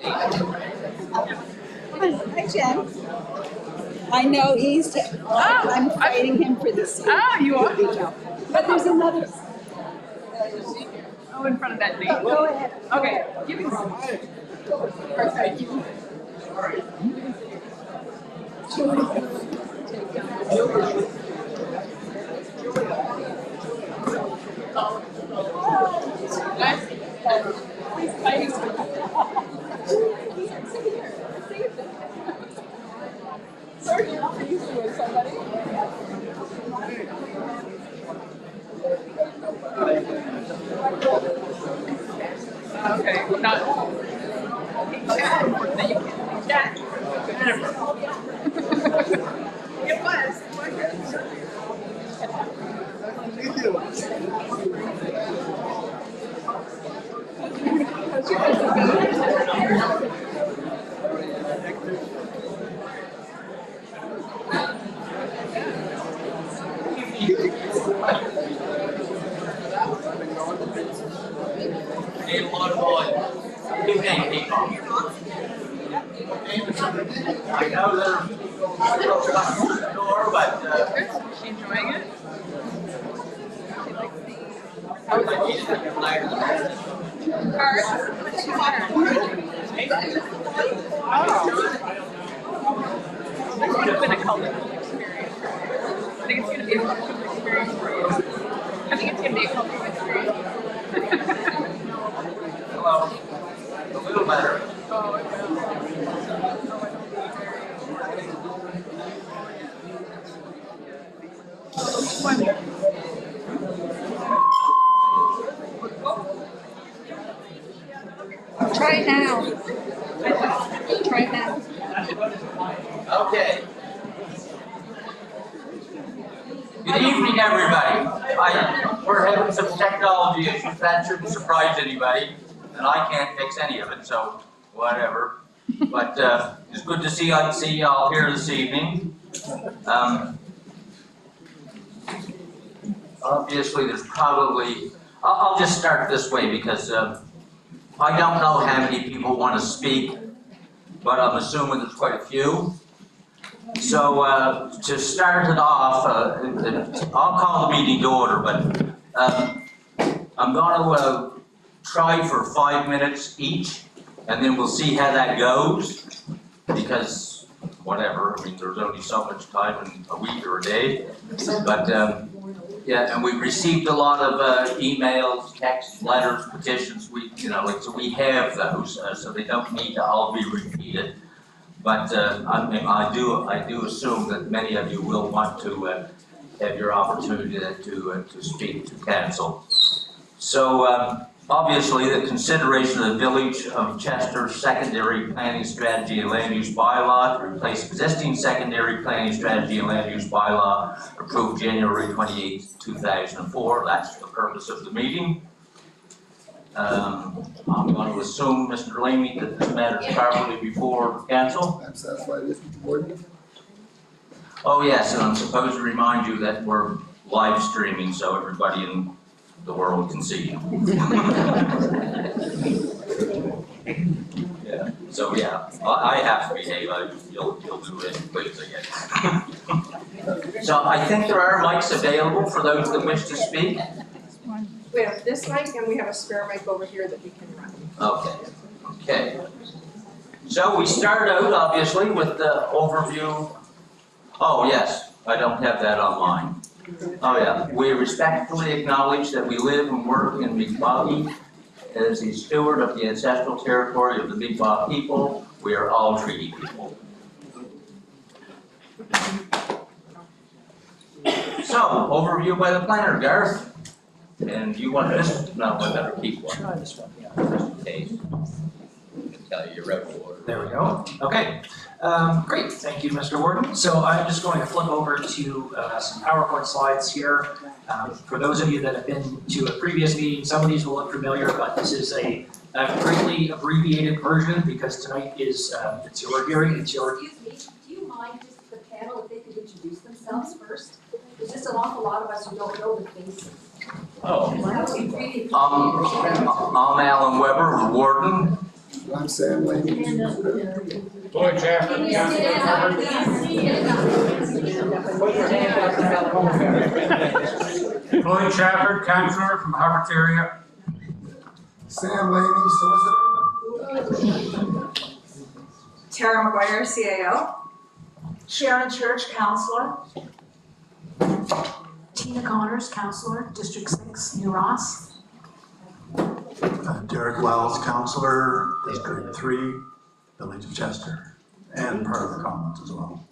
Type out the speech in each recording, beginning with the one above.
Hi, Jen. I know he's. I'm fighting him for this seat. Oh, you are? But there's another. Oh, in front of that date. Go ahead. Okay. Give me some. Perfect. Sorry, you're not used to it, somebody. Okay, not. Yeah. It was. Need a lot of volume. Evening, people. I know they're door, but Is she enjoying it? I need to get later. Cards? This would have been a cultural experience. I think it's going to be a cultural experience for you. I think it's going to be a cultural experience. Well, a little better. Oh, it will. Try it now. Try it now. Okay. Good evening, everybody. We're having some technology issues. That shouldn't surprise anybody. And I can't fix any of it, so whatever. But it's good to see y'all here this evening. Obviously, there's probably... I'll just start this way because I don't know how many people want to speak, but I'm assuming there's quite a few. So to start it off, I'll call the meeting to order, but I'm going to try for 5 minutes each, and then we'll see how that goes, because whatever, I mean, there's only so much time in a week or a day, but yeah, and we received a lot of emails, texts, letters, petitions, so we have those, so they don't need to all be repeated. But I do assume that many of you will want to have your opportunity to speak to council. So obviously, the consideration of the Village of Chester's secondary planning strategy and land use bylaw to replace existing secondary planning strategy and land use bylaw approved January 28, 2004. That's the purpose of the meeting. I'm going to assume, Mr. Leamy, that this matter is properly before council. I'm satisfied with the board. Oh yes, and I'm supposed to remind you that we're live streaming so everybody in the world can see you. Yeah. So yeah, I have to behave. You'll do it, please, I guess. So I think there are mics available for those that wish to speak. We have this mic and we have a spare mic over here that we can run. Okay. So we start out obviously with the overview. Oh yes, I don't have that online. Oh yeah, we respectfully acknowledge that we live and work in Mi'kmaq as a steward of the ancestral territory of the Mi'kmaq people. We are all treaty people. So, overview by the planner, Garth. And you want this? No, I better keep one. Try this one, yeah. Just in case. I can tell you you're out of order. There we go. Okay. Great. Thank you, Mr. Warden. So I'm just going to flip over to some PowerPoint slides here. For those of you that have been to a previous meeting, some of these will look familiar, but this is a greatly abbreviated version because tonight is it's your hearing. It's your. Excuse me, do you mind just the panel if they could introduce themselves first? There's just an awful lot of us who don't know the faces. Oh. Why don't we really I'm Alan Weber, the warden. I'm Sam Lady. Lloyd Chapman, Councilor Hubbard. Lloyd Chapman, Councilor from Hubbard area. Sam Lady, solicitor. Tara McGuire, CAO. Sharon Church, Counselor. Tina Connors, Counselor, District 6, New Ross. Derek Wells, Counselor, District 3, Village of Chester, and part of the Commons as well.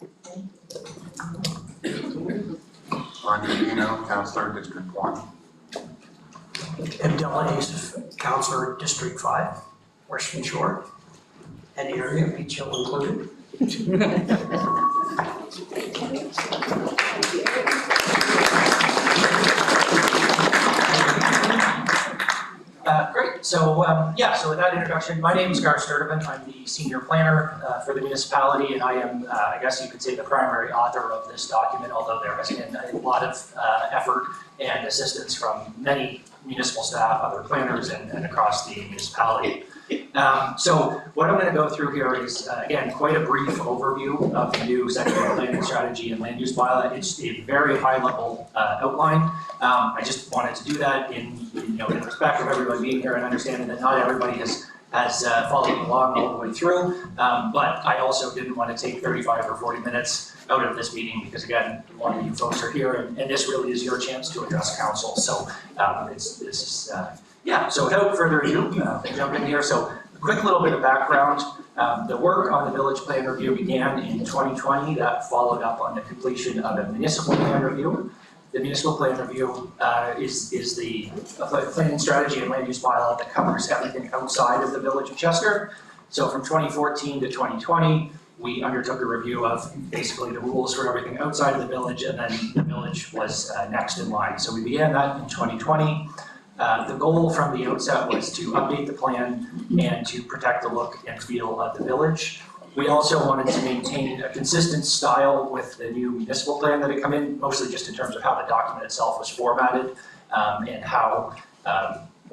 Roger Dino, Councilor, District 1. Abdullah Yusuf, Counselor, District 5, Western Shore, any area, Beach Hill included. Great, so so with that introduction, my name is Gar Sturdivant. I'm the senior planner for the municipality, and I am, I guess you could say, the primary author of this document, although there has been a lot of effort and assistance from many municipal staff, other planners, and across the municipality. So what I'm going to go through here is, again, quite a brief overview of the new secondary planning strategy and land use bylaw. It's a very high-level outline. I just wanted to do that in respect of everyone being here and understanding that not everybody has followed along all the way through. But I also didn't want to take 35 or 40 minutes out of this meeting because, again, a lot of you folks are here, and this really is your chance to address council. So so without further ado, jump in here. So a quick little bit of background. The work on the village plan review began in 2020. That followed up on the completion of a municipal plan review. The municipal plan review is the planning strategy and land use bylaw that covers everything outside of the village of Chester. So from 2014 to 2020, we undertook a review of basically the rules for everything outside of the village, and then the village was next in line. So we began that in 2020. The goal from the outset was to update the plan and to protect the look and feel of the village. We also wanted to maintain a consistent style with the new municipal plan that had come in, mostly just in terms of how the document itself was formatted and how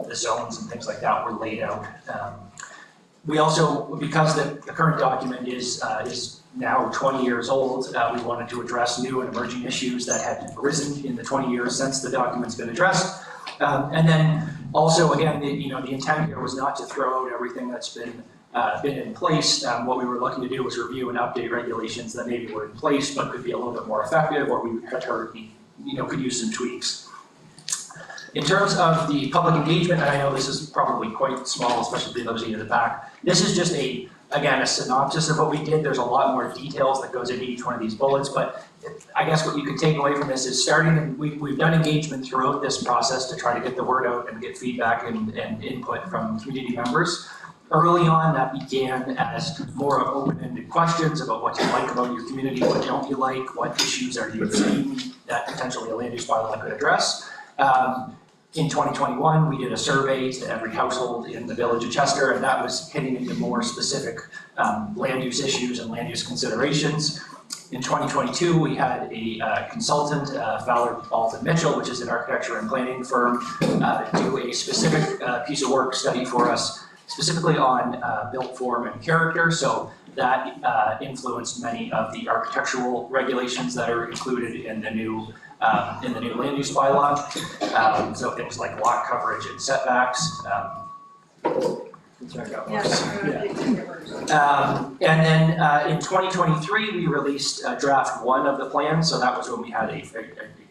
the zones and things like that were laid out. We also, because the current document is now 20 years old, we wanted to address new and emerging issues that had arisen in the 20 years since the document's been addressed. And then also, again, the intent here was not to throw out everything that's been in place. What we were looking to do was review and update regulations that maybe were in place but could be a little bit more effective, or we had heard could use some tweaks. In terms of the public engagement, and I know this is probably quite small, especially for those of you in the back, this is just a synopsis of what we did. There's a lot more details that goes into each one of these bullets, but I guess what you could take away from this is we've done engagement throughout this process to try to get the word out and get feedback and input from community members. Early on, that began as more of open-ended questions about what you like about your community, what don't you like, what issues are you seeing that potentially a land use bylaw could address. In 2021, we did a survey to every household in the village of Chester, and that was hitting into more specific land use issues and land use considerations. In 2022, we had a consultant, Fowler Alton Mitchell, which is an architecture and planning firm, do a specific piece of work study for us, specifically on built form and character. So that influenced many of the architectural regulations that are included in the new land use bylaw. So things like lot coverage and setbacks. And then in 2023, we released draft 1 of the plan. So that was when we had a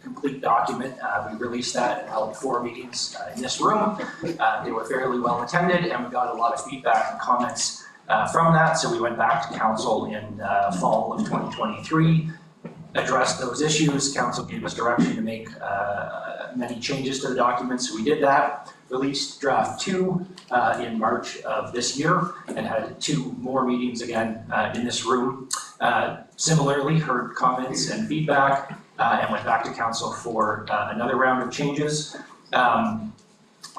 complete document. We released that and held 4 meetings in this room. They were fairly well attended, and we got a lot of feedback and comments from that. So we went back to council in fall of 2023, addressed those issues. Council gave us direction to make many changes to the document, so we did that. Released draft 2 in March of this year, and had 2 more meetings again in this room. Similarly, heard comments and feedback, and went back to council for another round of changes.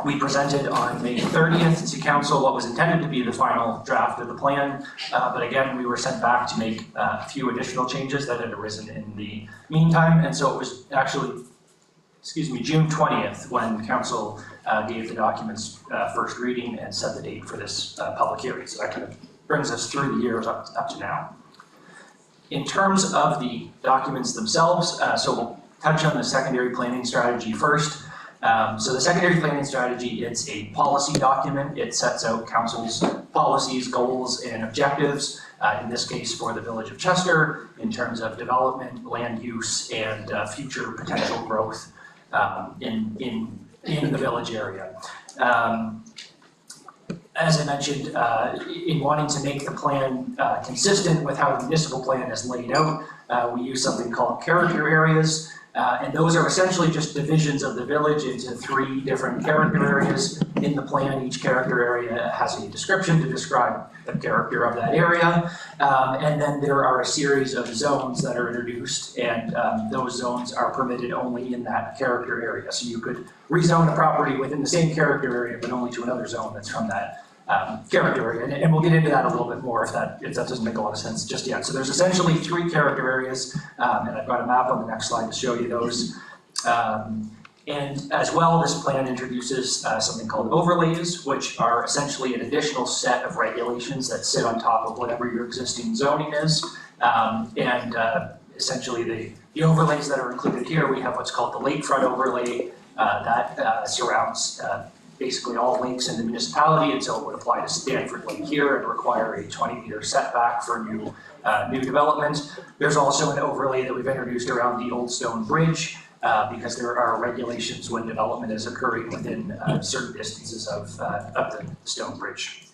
We presented on May 30th to council what was intended to be the final draft of the plan, but again, we were sent back to make a few additional changes that had arisen in the meantime, and so it was actually, June 20th when council gave the documents first reading and set the date for this public hearing. So that kind of brings us through the years up to now. In terms of the documents themselves, so we'll touch on the secondary planning strategy first. So the secondary planning strategy, it's a policy document. It sets out council's policies, goals, and objectives, in this case for the Village of Chester, in terms of development, land use, and future potential growth in the village area. As I mentioned, in wanting to make the plan consistent with how the municipal plan is laid out, we use something called character areas. And those are essentially just divisions of the village into 3 different character areas. In the plan, each character area has a description to describe the character of that area. And then there are a series of zones that are introduced, and those zones are permitted only in that character area. So you could rezone a property within the same character area, but only to another zone that's from that character area, and we'll get into that a little bit more if that doesn't make a lot of sense just yet. So there's essentially 3 character areas, and I've got a map on the next slide to show you those. And as well, this plan introduces something called overlays, which are essentially an additional set of regulations that sit on top of whatever your existing zoning is. Essentially the overlays that are included here, we have what's called the lakefront overlay that surrounds basically all lakes in the municipality, and so it would apply to Stanford Lake here and require a 20-meter setback for new development. There's also an overlay that we've introduced around the Old Stone Bridge because there are regulations when development is occurring within certain distances of the Stone Bridge.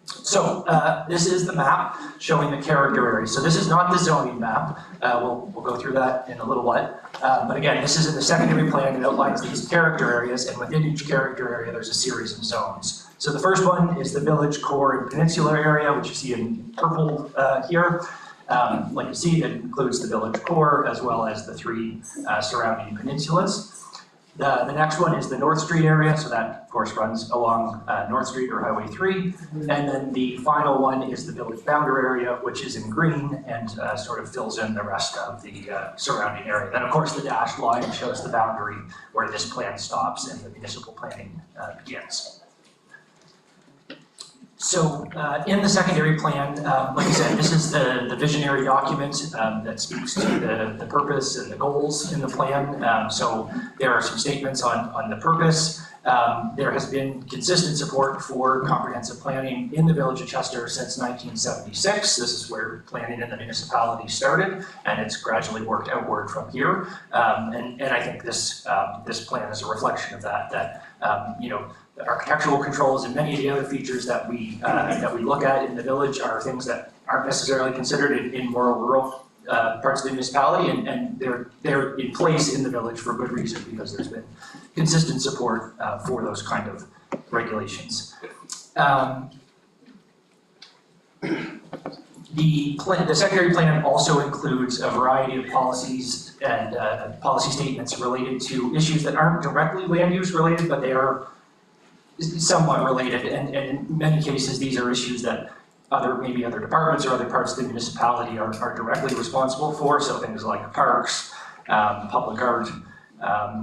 So this is the map showing the character areas. So this is not the zoning map. We'll go through that in a little while. But again, this is in the secondary plan. It outlines these character areas, and within each character area, there's a series of zones. So the first one is the village core and peninsular area, which you see in purple here. Like you see, it includes the village core as well as the 3 surrounding peninsulas. The next one is the North Street area, so that of course runs along North Street or Highway 3. And then the final one is the village boundary area, which is in green and sort of fills in the rest of the surrounding area. Then of course the dashed line shows the boundary where this plan stops and the municipal planning begins. So in the secondary plan, like I said, this is the visionary document that speaks to the purpose and the goals in the plan. So there are some statements on the purpose. There has been consistent support for comprehensive planning in the Village of Chester since 1976. This is where planning in the municipality started, and it's gradually worked outward from here. And I think this plan is a reflection of that, you know, the architectural controls and many of the other features that we look at in the village are things that aren't necessarily considered in more rural parts of the municipality, and they're in place in the village for good reason, because there's been consistent support for those kind of regulations. The secondary plan also includes a variety of policies and policy statements related to issues that aren't directly land use related, but they are somewhat related, and in many cases these are issues that maybe other departments or other parts of the municipality are directly responsible for, so things like parks, public art.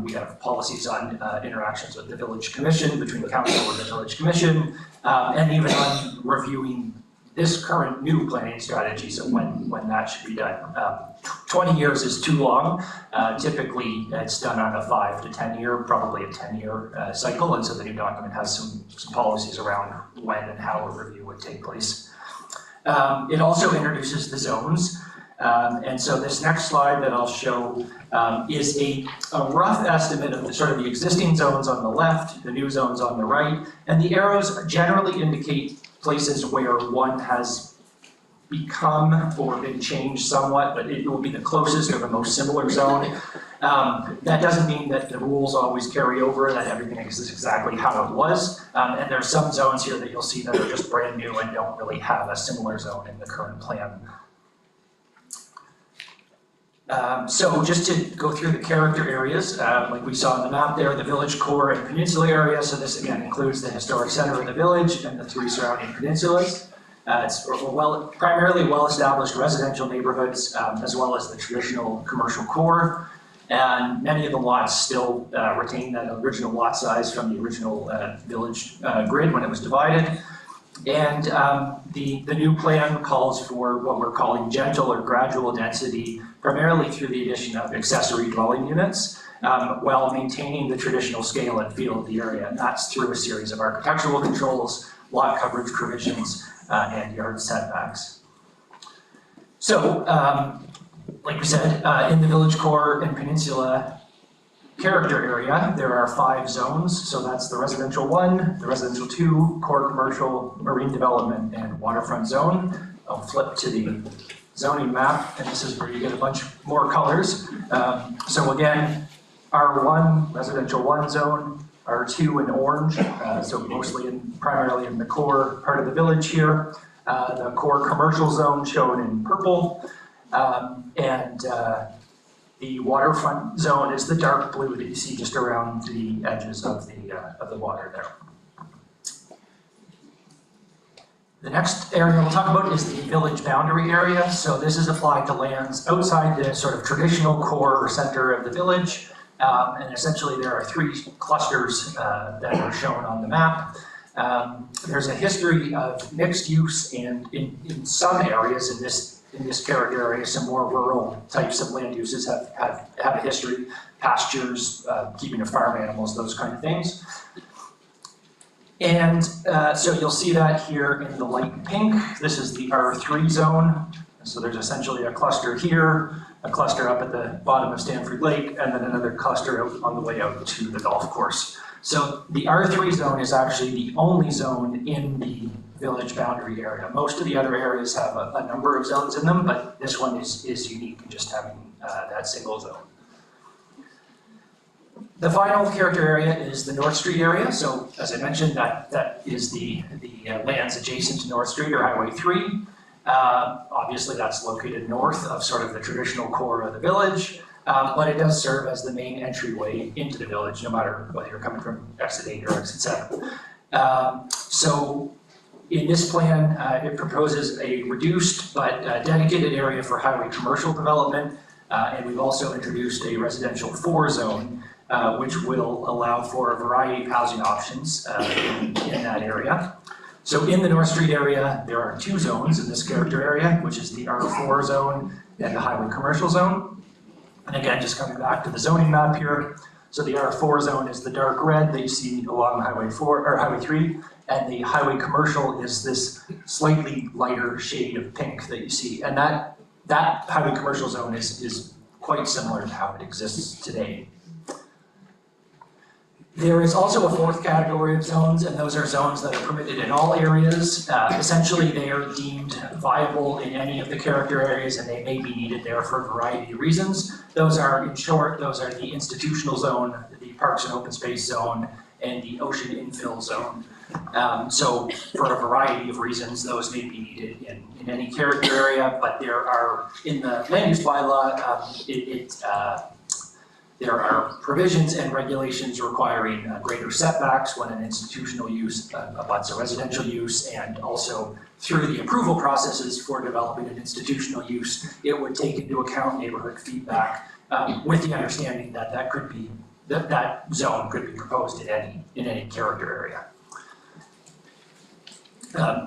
We have policies on interactions with the village commission, between the council and the village commission, and even on reviewing this current new planning strategy, so when that should be done. 20 years is too long. Typically, it's done on a 5 to 10 year, probably a 10-year cycle, and so the new document has some policies around when and how a review would take place. It also introduces the zones, and so this next slide that I'll show is a rough estimate of the existing zones on the left, the new zones on the right, and the arrows generally indicate places where one has become or been changed somewhat, but it will be the closest or the most similar zone. That doesn't mean that the rules always carry over, that everything is exactly how it was. And there's some zones here that you'll see that are just brand new and don't really have a similar zone in the current plan. So just to go through the character areas, like we saw on the map there, the village core and peninsula area. So this again includes the historic center of the village and the 3 surrounding peninsulas. It's primarily well-established residential neighborhoods, as well as the traditional commercial core. And many of the lots still retain that original lot size from the original village grid when it was divided. And the new plan calls for what we're calling gentle or gradual density, primarily through the addition of accessory dwelling units, while maintaining the traditional scale and feel of the area. And that's through a series of architectural controls, lot coverage provisions, and yard setbacks. So, like we said, in the village core and peninsula character area, there are 5 zones. So that's the residential 1, the residential 2, core commercial, marine development, and waterfront zone. I'll flip to the zoning map, and this is where you get a bunch more colors. So again, R1, residential 1 zone, R2 in orange, so mostly primarily in the core part of the village here. The core commercial zone shown in purple, and the waterfront zone is the dark blue that you see just around the edges of the water there. The next area we'll talk about is the village boundary area. So this is applied to lands outside the sort of traditional core or center of the village. And essentially there are 3 clusters that are shown on the map. There's a history of mixed use, and in some areas in this character area, some more rural types of land uses have a history, pastures, keeping of farm animals, those kind of things. And so you'll see that here in the light pink. This is the R3 zone. So there's essentially a cluster here, a cluster up at the bottom of Stanford Lake, and then another cluster out on the way out to the golf course. So the R3 zone is actually the only zone in the village boundary area. Most of the other areas have a number of zones in them, but this one is unique in just having that single zone. The final character area is the North Street area. So as I mentioned, that is the lands adjacent to North Street or Highway 3. Obviously that's located north of sort of the traditional core of the village, but it does serve as the main entryway into the village, no matter whether you're coming from exit 8 or exit 7. So in this plan, it proposes a reduced but dedicated area for highway commercial development, and we've also introduced a residential 4 zone, which will allow for a variety of housing options in that area. So in the North Street area, there are 2 zones in this character area, which is the R4 zone and the highway commercial zone. And again, just coming back to the zoning map here. So the R4 zone is the dark red that you see along Highway 4 or Highway 3, and the highway commercial is this slightly lighter shade of pink that you see. And that highway commercial zone is quite similar to how it exists today. There is also a 4th category of zones, and those are zones that are permitted in all areas. Essentially, they are deemed viable in any of the character areas, and they may be needed there for a variety of reasons. Those are, in short, those are the institutional zone, the parks and open space zone, and the ocean infill zone. So for a variety of reasons, those may be needed in any character area, but there are, in the land use bylaw, there are provisions and regulations requiring greater setbacks when an institutional use abuts a residential use, and also through the approval processes for developing an institutional use, it would take into account neighborhood feedback with the understanding that that zone could be proposed in any character area.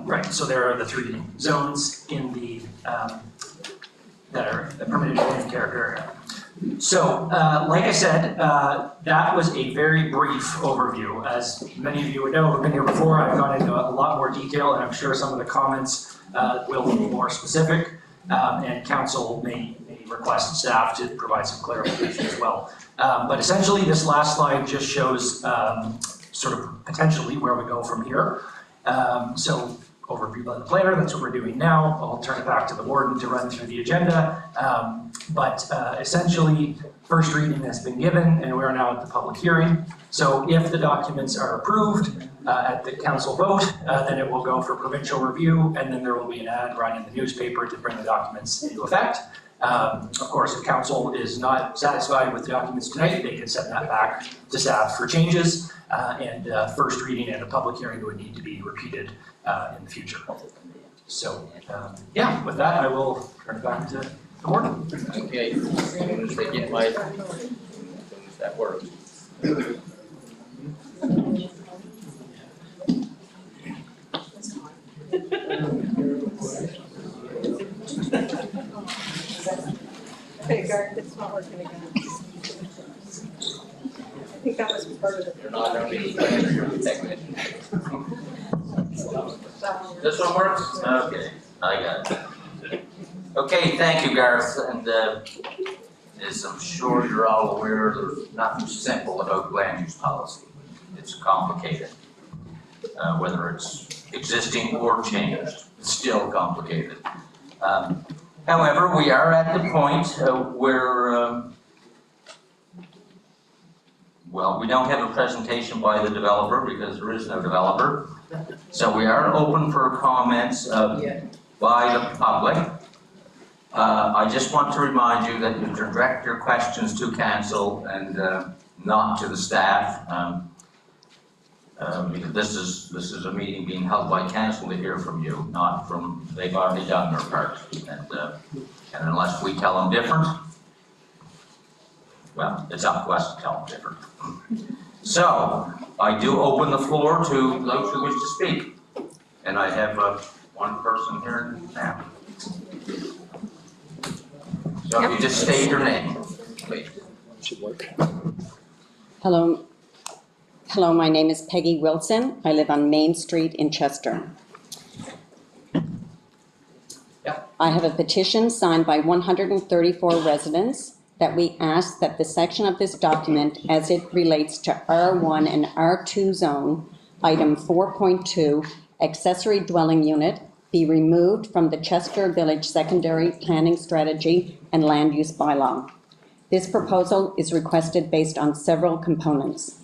Right, so there are the 3 zones in the that are permitted in the character area. So, like I said, that was a very brief overview. As many of you would know who've been here before, I've gone into a lot more detail, and I'm sure some of the comments will be more specific, and council may request staff to provide some clarification as well. But essentially, this last slide just shows sort of potentially where we go from here. So, overview by the planner, that's what we're doing now. I'll turn it back to the warden to run through the agenda. But essentially, first reading has been given, and we're now at the public hearing. So if the documents are approved at the council vote, then it will go for provincial review, and then there will be an ad run in the newspaper to bring the documents into effect. Of course, if council is not satisfied with the documents tonight, they can send that back to staff for changes, and first reading and a public hearing would need to be repeated in the future. So, yeah, with that, I will turn it back to Gordon? Okay, as soon as they get as soon as that works. Okay, Garth, it's not working again. I think that was part of You're not gonna be technician. This one works? Okay, I got it. Okay, thank you, Garth, and as I'm sure you're all aware, there's nothing simple about land use policy. It's complicated. Whether it's existing or changed, it's still complicated. However, we are at the point where well, we don't have a presentation by the developer because there is no developer. So we are open for comments by the public. I just want to remind you that you direct your questions to council and not to the staff. Because this is a meeting being held by council to hear from you, not from, they've already done their part. And unless we tell them different, well, it's up to us to tell them different. So, I do open the floor to those who wish to speak. And I have one person here now. So if you just state your name, please. Hello, my name is Peggy Wilson. I live on Main Street in Chester. I have a petition signed by 134 residents that we ask that the section of this document as it relates to R1 and R2 zone, item 4.2, accessory dwelling unit, be removed from the Chester Village Secondary Planning Strategy and Land Use Bylaw. This proposal is requested based on several components.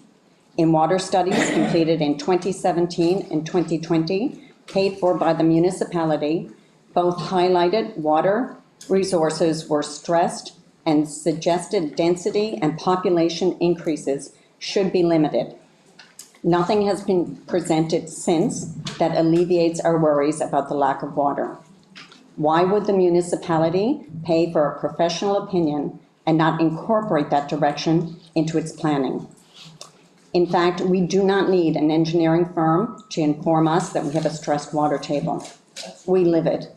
In water studies completed in 2017 and 2020, paid for by the municipality, both highlighted water resources were stressed and suggested density and population increases should be limited. Nothing has been presented since that alleviates our worries about the lack of water. Why would the municipality pay for a professional opinion and not incorporate that direction into its planning? In fact, we do not need an engineering firm to inform us that we have a stressed water table. We live it.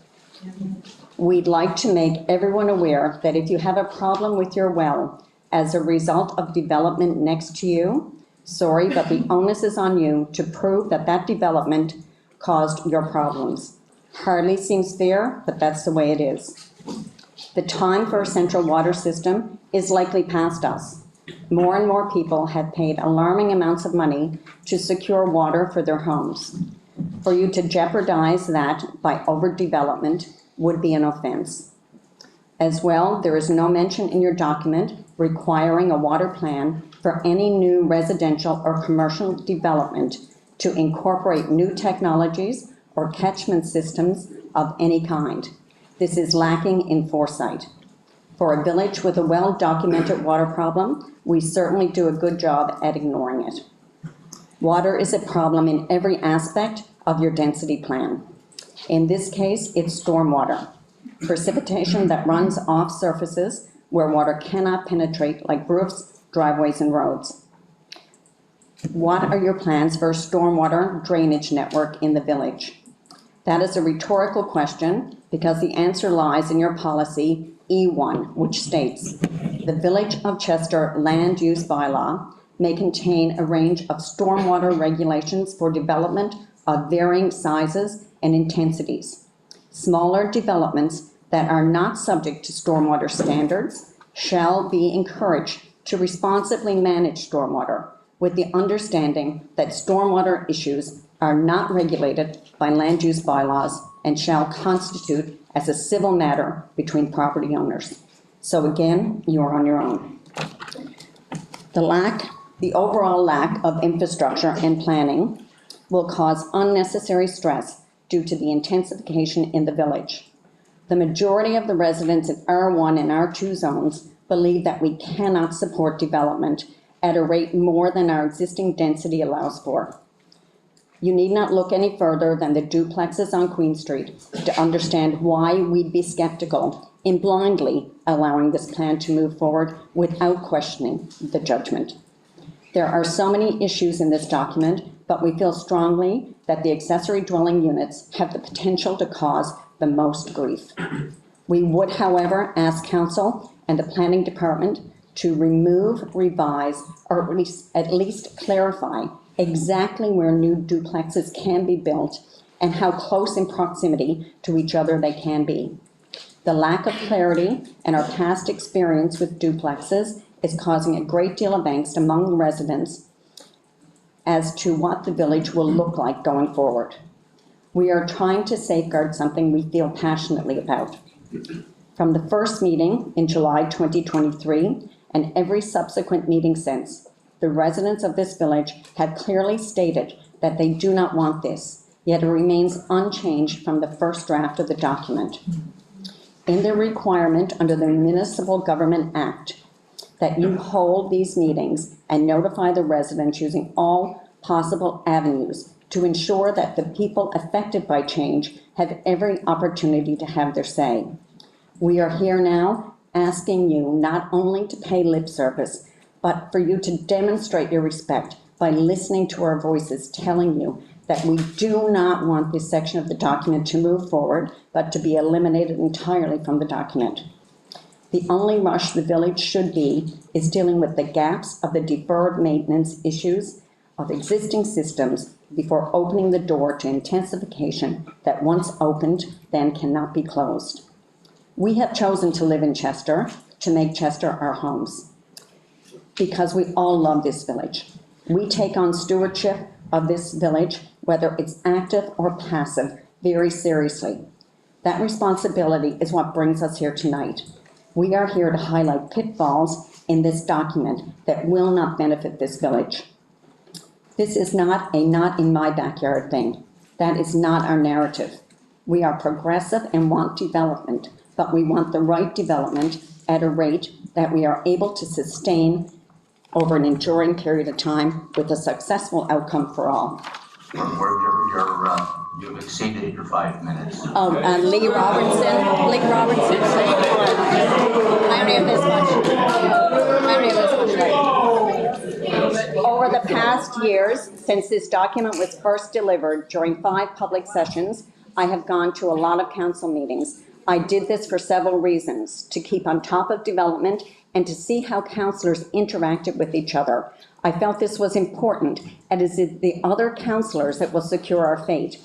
We'd like to make everyone aware that if you have a problem with your well as a result of development next to you, sorry, but the onus is on you to prove that that development caused your problems. Hardly seems fair, but that's the way it is. The time for a central water system is likely past us. More and more people have paid alarming amounts of money to secure water for their homes. For you to jeopardize that by overdevelopment would be an offense. As well, there is no mention in your document requiring a water plan for any new residential or commercial development to incorporate new technologies or catchment systems of any kind. This is lacking in foresight. For a village with a well-documented water problem, we certainly do a good job at ignoring it. Water is a problem in every aspect of your density plan. In this case, it's stormwater, precipitation that runs off surfaces where water cannot penetrate, like roofs, driveways, and roads. What are your plans for a stormwater drainage network in the village? That is a rhetorical question because the answer lies in your policy E1, which states, the Village of Chester Land Use Bylaw may contain a range of stormwater regulations for development of varying sizes and intensities. Smaller developments that are not subject to stormwater standards shall be encouraged to responsibly manage stormwater with the understanding that stormwater issues are not regulated by land use bylaws and shall constitute as a civil matter between property owners. So again, you are on your own. The overall lack of infrastructure and planning will cause unnecessary stress due to the intensification in the village. The majority of the residents in R1 and R2 zones believe that we cannot support development at a rate more than our existing density allows for. You need not look any further than the duplexes on Queen Street to understand why we'd be skeptical in blindly allowing this plan to move forward without questioning the judgment. There are so many issues in this document, but we feel strongly that the accessory dwelling units have the potential to cause the most grief. We would, however, ask council and the planning department to remove, revise, or at least clarify exactly where new duplexes can be built and how close in proximity to each other they can be. The lack of clarity and our past experience with duplexes is causing a great deal of angst among residents as to what the village will look like going forward. We are trying to safeguard something we feel passionately about. From the first meeting in July 2023 and every subsequent meeting since, the residents of this village have clearly stated that they do not want this, yet it remains unchanged from the first draft of the document. In the requirement under the Municipal Government Act that you hold these meetings and notify the residents using all possible avenues to ensure that the people affected by change have every opportunity to have their say. We are here now asking you not only to pay lip service, but for you to demonstrate your respect by listening to our voices telling you that we do not want this section of the document to move forward, but to be eliminated entirely from the document. The only rush the village should be is dealing with the gaps of the deferred maintenance issues of existing systems before opening the door to intensification that once opened then cannot be closed. We have chosen to live in Chester, to make Chester our homes, because we all love this village. We take on stewardship of this village, whether it's active or passive, very seriously. That responsibility is what brings us here tonight. We are here to highlight pitfalls in this document that will not benefit this village. This is not a not in my backyard thing. That is not our narrative. We are progressive and want development, but we want the right development at a rate that we are able to sustain over an enduring period of time with a successful outcome for all. You've exceeded your 5 minutes. Oh, Lee Robertson. I only have this much. Over the past years, since this document was first delivered during 5 public sessions, I have gone to a lot of council meetings. I did this for several reasons: to keep on top of development and to see how councillors interacted with each other. I felt this was important, and it is the other councillors that will secure our fate.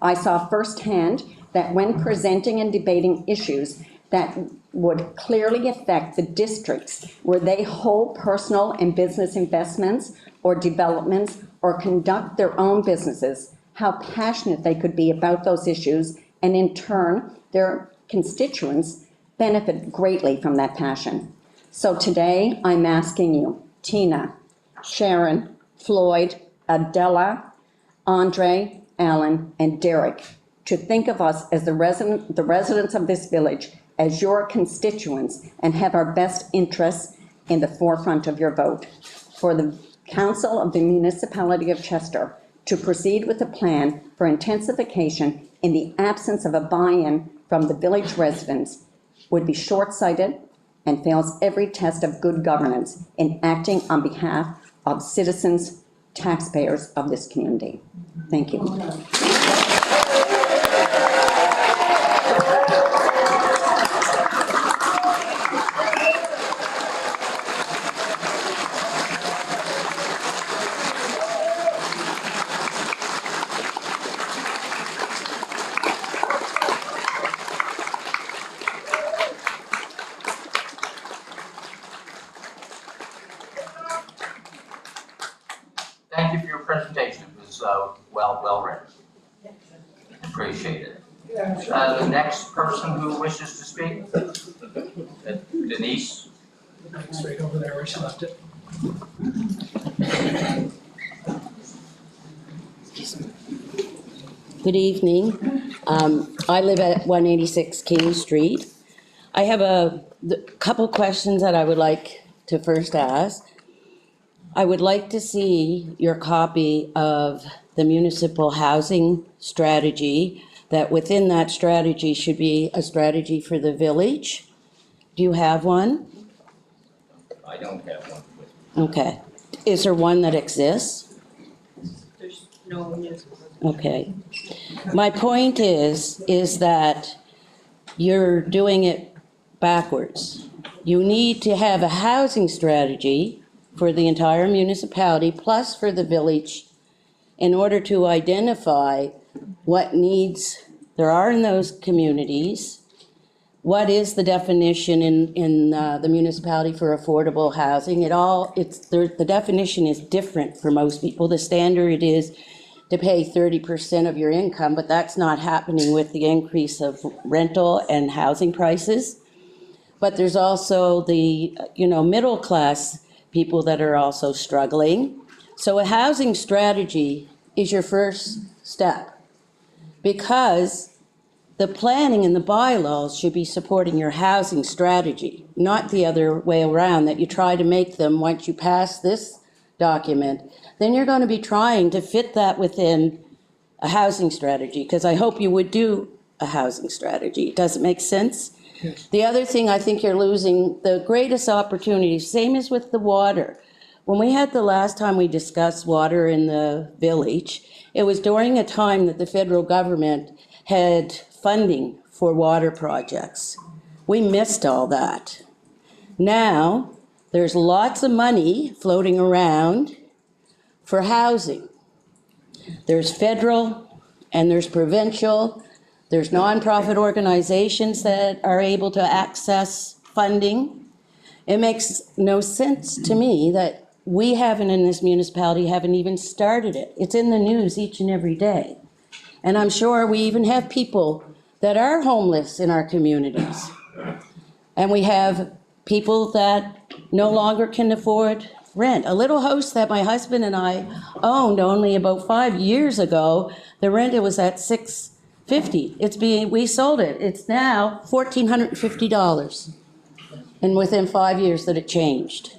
I saw firsthand that when presenting and debating issues that would clearly affect the districts where they hold personal and business investments or developments or conduct their own businesses, how passionate they could be about those issues, and in turn, their constituents benefit greatly from that passion. So today, I'm asking you, Tina, Sharon, Floyd, Adela, Andre, Alan, and Derek, to think of us as the residents of this village as your constituents and have our best interests in the forefront of your vote. For the Council of the Municipality of Chester to proceed with a plan for intensification in the absence of a buy-in from the village residents would be short-sighted and fails every test of good governance in acting on behalf of citizens, taxpayers of this community. Thank you. Thank you for your presentation. It was well written. Appreciate it. The next person who wishes to speak, Denise. Straight over there where she left it. Good evening. I live at 186 King Street. I have a couple questions that I would like to first ask. I would like to see your copy of the municipal housing strategy, that within that strategy should be a strategy for the village. Do you have one? I don't have one. Okay. Is there one that exists? There's no municipal. Okay. My point is that you're doing it backwards. You need to have a housing strategy for the entire municipality, plus for the village, in order to identify what needs there are in those communities. What is the definition in the municipality for affordable housing? The definition is different for most people. The standard is to pay 30% of your income, but that's not happening with the increase of rental and housing prices. But there's also the, middle class people that are also struggling. So a housing strategy is your first step, because the planning and the bylaws should be supporting your housing strategy, not the other way around, that you try to make them, once you pass this document, then you're going to be trying to fit that within a housing strategy, because I hope you would do a housing strategy. Does it make sense? Yes. The other thing, I think you're losing the greatest opportunity, same as with the water. When we had the last time we discussed water in the village, it was during a time that the federal government had funding for water projects. We missed all that. Now, there's lots of money floating around for housing. There's federal and there's provincial. There's nonprofit organizations that are able to access funding. It makes no sense to me that we haven't, in this municipality, haven't even started it. It's in the news each and every day. And I'm sure we even have people that are homeless in our communities. And we have people that no longer can afford rent. A little house that my husband and I owned only about 5 years ago, the rent, it was at $650. We sold it. It's now $1,450. And within 5 years that it changed.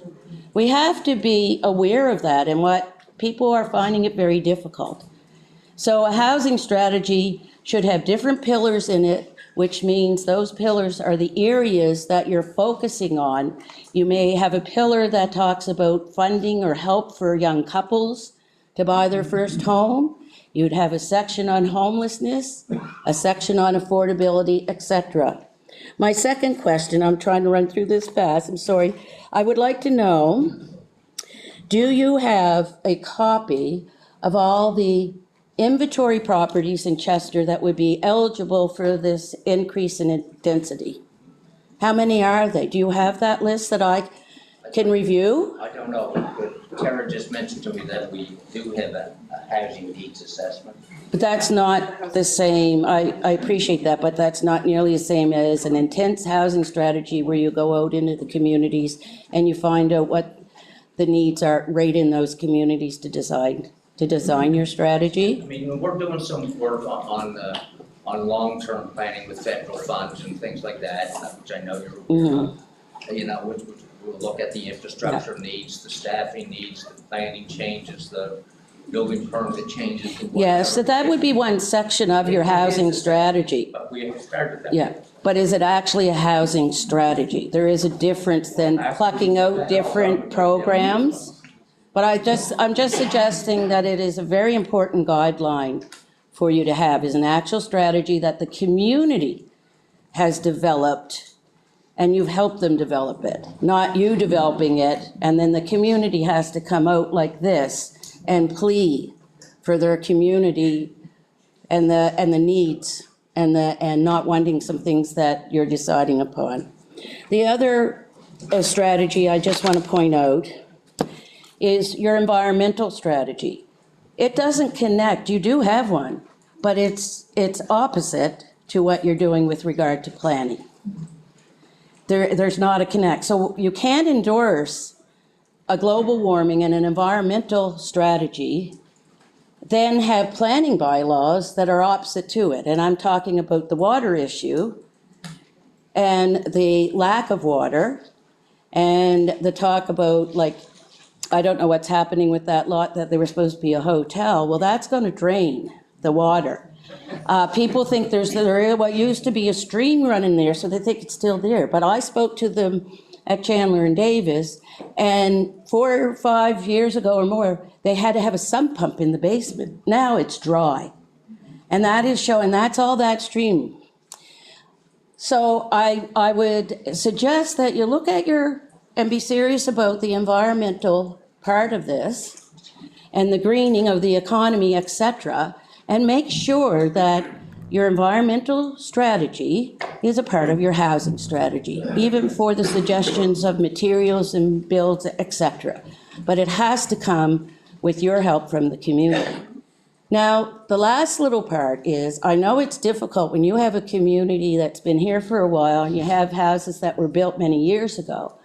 We have to be aware of that, and what people are finding it very difficult. So a housing strategy should have different pillars in it, which means those pillars are the areas that you're focusing on. You may have a pillar that talks about funding or help for young couples to buy their first home. You'd have a section on homelessness, a section on affordability, etc. My second question, I'm trying to run through this fast, I'm sorry. I would like to know, do you have a copy of all the inventory properties in Chester that would be eligible for this increase in density? How many are they? Do you have that list that I can review? I don't know, but Tara just mentioned to me that we do have a housing needs assessment. But that's not the same. I appreciate that, but that's not nearly the same as an intense housing strategy where you go out into the communities and you find out what the needs are right in those communities to design your strategy. I mean, we're doing some work on long-term planning with federal funds and things like that, which I know you're aware of. We'll look at the infrastructure needs, the staffing needs, the planning changes, the building permit changes. Yeah, so that would be one section of your housing strategy. But we have started that. Yeah, but is it actually a housing strategy? There is a difference than plucking out different programs. But I'm just suggesting that it is a very important guideline for you to have, is an actual strategy that the community has developed and you've helped them develop it, not you developing it, and then the community has to come out like this and plead for their community and the needs and not wanting some things that you're deciding upon. The other strategy I just want to point out is your environmental strategy. It doesn't connect, you do have one, but it's opposite to what you're doing with regard to planning. There's not a connect. So you can't endorse a global warming and an environmental strategy, then have planning bylaws that are opposite to it. And I'm talking about the water issue and the lack of water and the talk about like I don't know what's happening with that lot that they were supposed to be a hotel. Well, that's going to drain the water. People think there what used to be a stream running there, so they think it's still there. But I spoke to them at Chandler and Davis, and 4 or 5 years ago or more, they had to have a sump pump in the basement. Now it's dry. And that is showing, that's all that stream. So I would suggest that you look at and be serious about the environmental part of this and the greening of the economy, etc., and make sure that your environmental strategy is a part of your housing strategy, even for the suggestions of materials and builds, etc. But it has to come with your help from the community. Now, the last little part is, I know it's difficult when you have a community that's been here for a while, and you have houses that were built many years ago.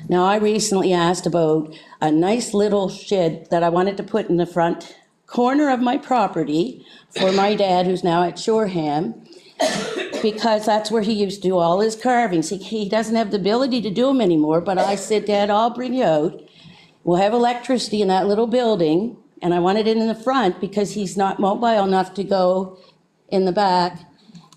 Now, I recently asked about a nice little shed that I wanted to put in the front corner of my property for my dad, who's now at Shoreham, because that's where he used to do all his carvings. He doesn't have the ability to do them anymore, but I said, Dad, I'll bring you out. We'll have electricity in that little building, and I wanted it in the front because he's not mobile enough to go in the back.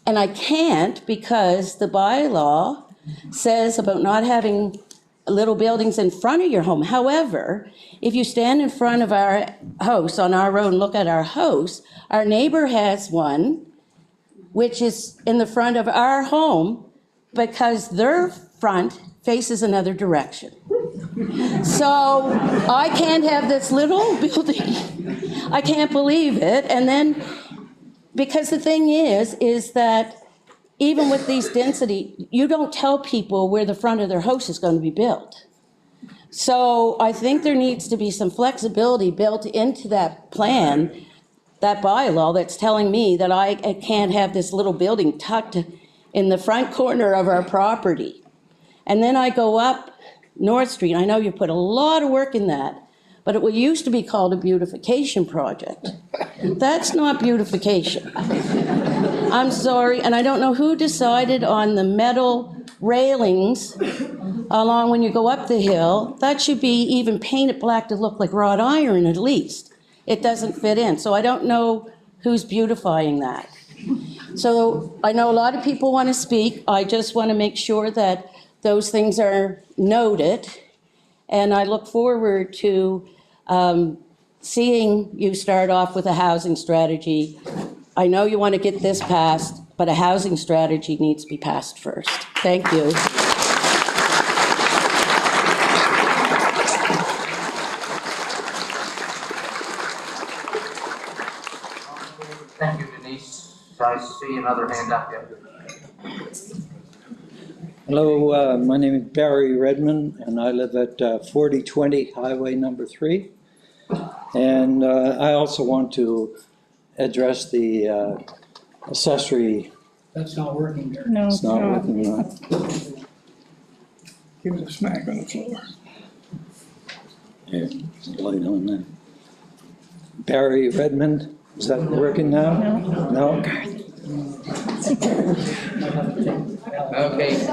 And I can't because the bylaw says about not having little buildings in front of your home. However, if you stand in front of our house on our road and look at our house, our neighbor has one which is in the front of our home because their front faces another direction. So I can't have this little building. I can't believe it. And then, because the thing is that even with these density, you don't tell people where the front of their house is going to be built. So I think there needs to be some flexibility built into that plan, that bylaw that's telling me that I can't have this little building tucked in the front corner of our property. And then I go up North Street. I know you put a lot of work in that, but it used to be called a beautification project. That's not beautification. I'm sorry, and I don't know who decided on the metal railings along when you go up the hill. That should be even painted black to look like wrought iron at least. It doesn't fit in, so I don't know who's beautifying that. So I know a lot of people want to speak. I just want to make sure that those things are noted, and I look forward to seeing you start off with a housing strategy. I know you want to get this passed, but a housing strategy needs to be passed first. Thank you. Thank you, Denise. I see another hand up here. Hello, my name is Barry Redmond, and I live at 4020 Highway number 3. And I also want to address the accessory. That's not working there. No, It's not working, no. Give it a smack on the floor. Here, light on that. Barry Redmond, is that working now? No? Okay.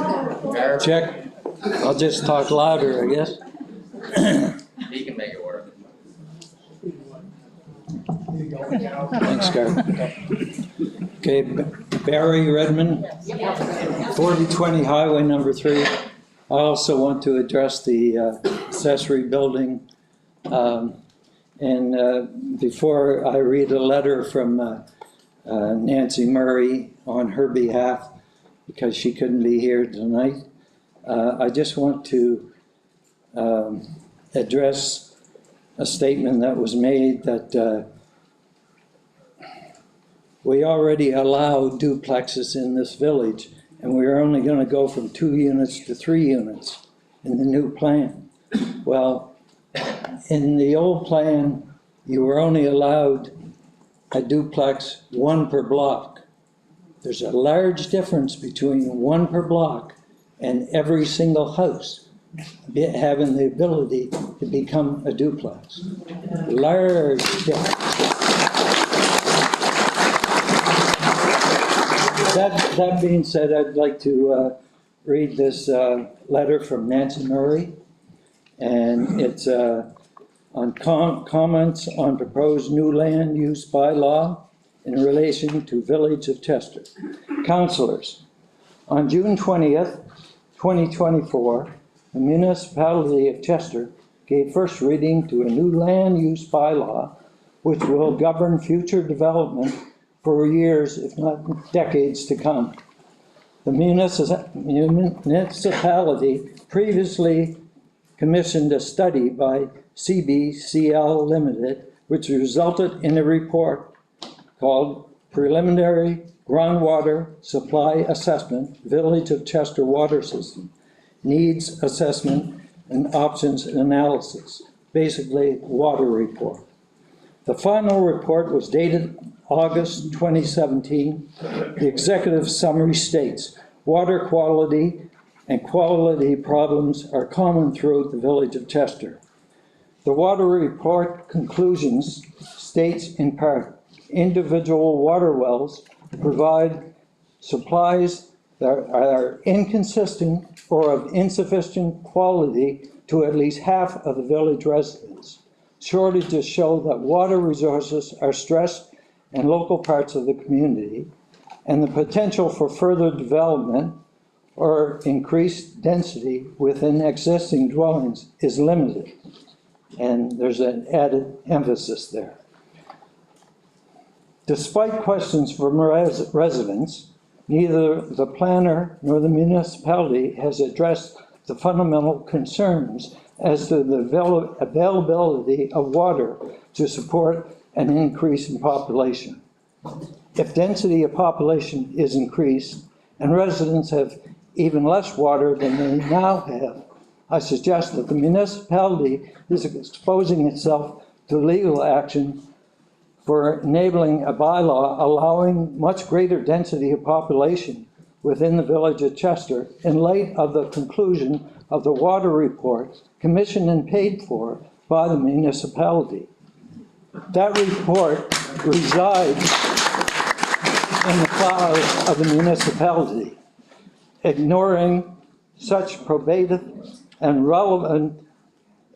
Check. I'll just talk louder, I guess. He can make it work. Thanks, Garth. Okay, Barry Redmond, 4020 Highway number 3. I also want to address the accessory building. Before I read a letter from Nancy Murray on her behalf, because she couldn't be here tonight, I just want to address a statement that was made that we already allow duplexes in this village, and we're only going to go from 2 units to 3 units in the new plan. Well, in the old plan, you were only allowed a duplex 1 per block. There's a large difference between 1 per block and every single house having the ability to become a duplex. Large difference. That being said, I'd like to read this letter from Nancy Murray, and it's on comments on proposed new land use bylaw in relation to Village of Chester. Councillors, on June 20th, 2024, the municipality of Chester gave first reading to a new land use bylaw which will govern future development for years, if not decades to come. The municipality previously commissioned a study by CBCL Limited, which resulted in a report called Preliminary Groundwater Supply Assessment, Village of Chester Water System, Needs Assessment and Options Analysis, basically water report. The final report was dated August 2017. The executive summary states, water quality and quality problems are common throughout the Village of Chester. The water report conclusions states in part, individual water wells provide supplies that are inconsistent or of insufficient quality to at least half of the village residents. Shortages show that water resources are stressed in local parts of the community, and the potential for further development or increased density within existing dwellings is limited. And there's an added emphasis there. Despite questions from residents, neither the planner nor the municipality has addressed the fundamental concerns as to the availability of water to support an increase in population. If density of population is increased and residents have even less water than they now have, I suggest that the municipality is exposing itself to legal action for enabling a bylaw allowing much greater density of population within the Village of Chester in light of the conclusion of the water report commissioned and paid for by the municipality. That report resides in the files of the municipality. Ignoring such probative and relevant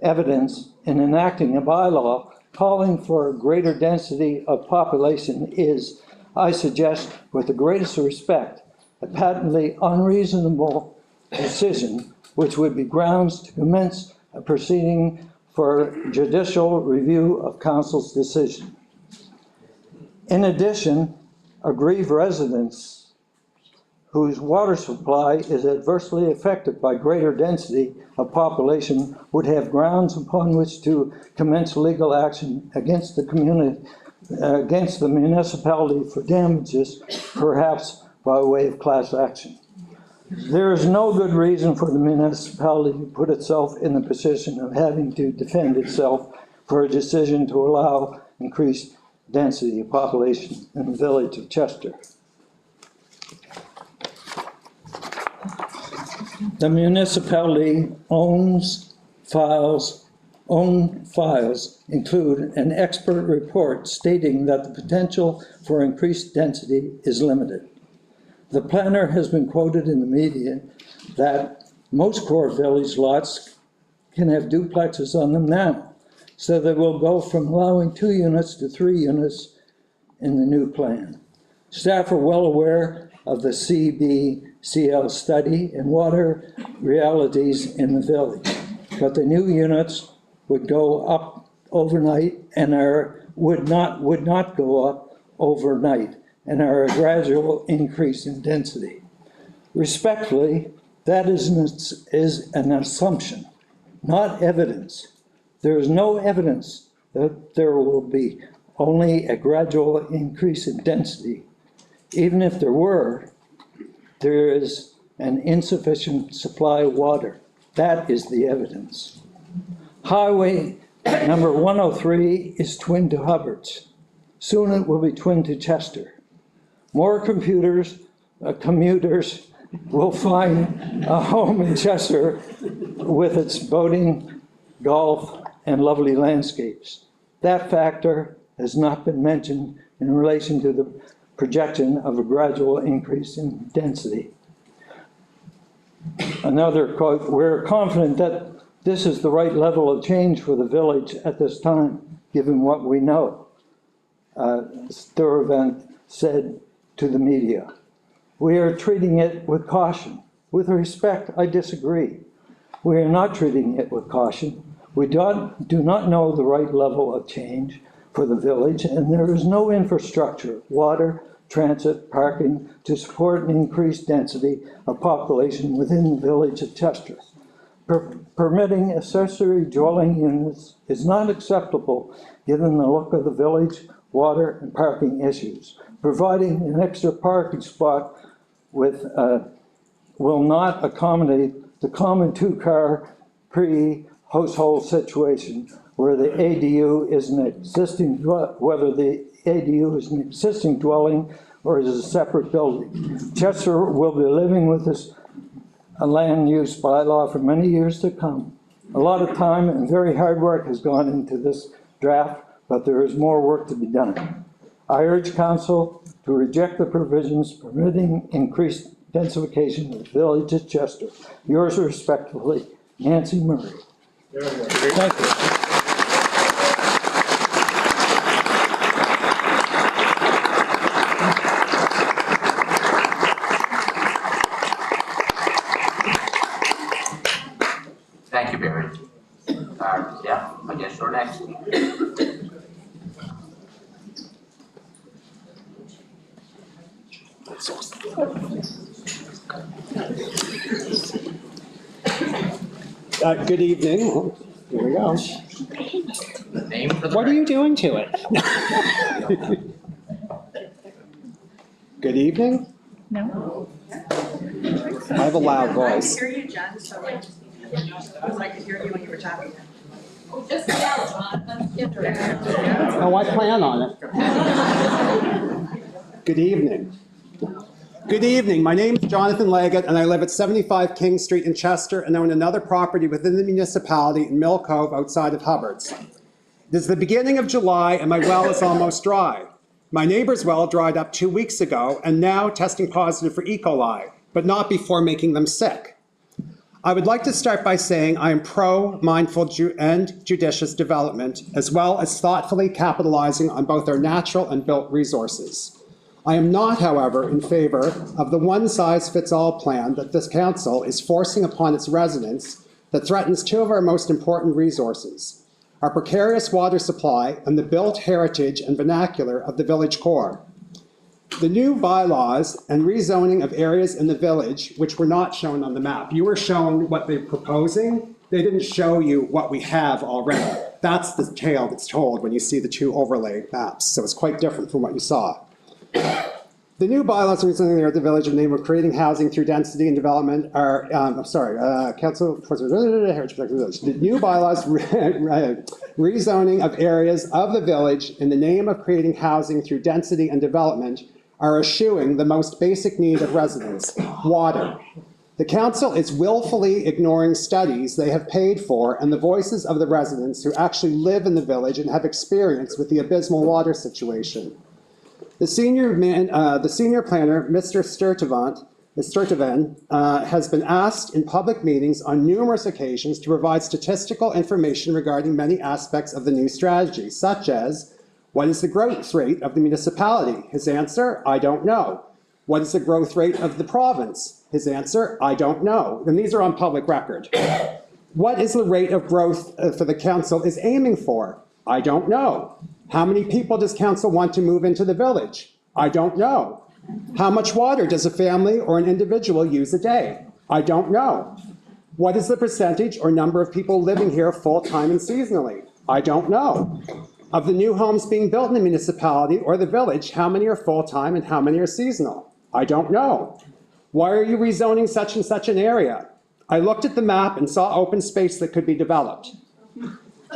evidence in enacting a bylaw calling for greater density of population is, I suggest, with the greatest respect, a patently unreasonable decision which would be grounds to commence a proceeding for judicial review of council's decision. In addition, aggrieved residents whose water supply is adversely affected by greater density of population would have grounds upon which to commence legal action against the community, against the municipality for damages, perhaps by way of class action. There is no good reason for the municipality to put itself in the position of having to defend itself for a decision to allow increased density of population in the Village of Chester. The municipality own files include an expert report stating that the potential for increased density is limited. The planner has been quoted in the media that most core village lots can have duplexes on them now, so they will go from allowing 2 units to 3 units in the new plan. Staff are well aware of the CBCL study and water realities in the village, but the new units would go up overnight and would not go up overnight and are a gradual increase in density. Respectfully, that is an assumption, not evidence. There is no evidence that there will be only a gradual increase in density. Even if there were, there is an insufficient supply of water. That is the evidence. Highway number 103 is twin to Hubbard's. Soon it will be twin to Chester. More commuters will find a home in Chester with its boating, golf, and lovely landscapes. That factor has not been mentioned in relation to the projection of a gradual increase in density. Another quote, we're confident that this is the right level of change for the village at this time, given what we know. Sturtevant said to the media. We are treating it with caution. With respect, I disagree. We are not treating it with caution. We do not know the right level of change for the village, and there is no infrastructure, water, transit, parking to support an increased density of population within the village of Chester. Permitting accessory dwelling units is not acceptable given the look of the village, water, and parking issues. Providing an extra parking spot will not accommodate the common two-car pre-household situation where the ADU is an existing, whether the ADU is an existing dwelling or is a separate building. Chester will be living with this land use bylaw for many years to come. A lot of time and very hard work has gone into this draft, but there is more work to be done. I urge council to reject the provisions permitting increased densification of the village of Chester. Yours respectfully, Nancy Murray. Thank you. Thank you, Barry. Yeah, I guess you're next. Good evening. Oh, here we go. Name for the What are you doing to it? Good evening. No. I have a loud voice. I could hear you, Jen, so I could hear you when you were talking. Just yell, Jonathan. Oh, I plan on it. Good evening. Good evening. My name is Jonathan Leggett, and I live at 75 King Street in Chester and own another property within the municipality in Mill Cove outside of Hubbard's. It is the beginning of July, and my well is almost dry. My neighbor's well dried up 2 weeks ago and now testing positive for E. coli, but not before making them sick. I would like to start by saying I am pro-mindful and judicious development, as well as thoughtfully capitalizing on both our natural and built resources. I am not, however, in favor of the one-size-fits-all plan that this council is forcing upon its residents that threatens two of our most important resources, our precarious water supply and the built heritage and vernacular of the village core. The new bylaws and rezoning of areas in the village, which were not shown on the map. You were shown what they're proposing. They didn't show you what we have already. That's the tale that's told when you see the two overlay maps. So it's quite different from what you saw. The new bylaws recently there at the village of name of creating housing through density and development are, council, heritage protected village. The new bylaws rezoning of areas of the village in the name of creating housing through density and development are eschewing the most basic need of residents, water. The council is willfully ignoring studies they have paid for and the voices of the residents who actually live in the village and have experience with the abysmal water situation. The senior planner, Mr. Sturtevant, has been asked in public meetings on numerous occasions to provide statistical information regarding many aspects of the new strategy, such as, what is the growth rate of the municipality? His answer, I don't know. What is the growth rate of the province? His answer, I don't know. And these are on public record. What is the rate of growth for the council is aiming for? I don't know. How many people does council want to move into the village? I don't know. How much water does a family or an individual use a day? I don't know. What is the percentage or number of people living here full-time and seasonally? I don't know. Of the new homes being built in the municipality or the village, how many are full-time and how many are seasonal? I don't know. Why are you rezoning such and such an area? I looked at the map and saw open space that could be developed.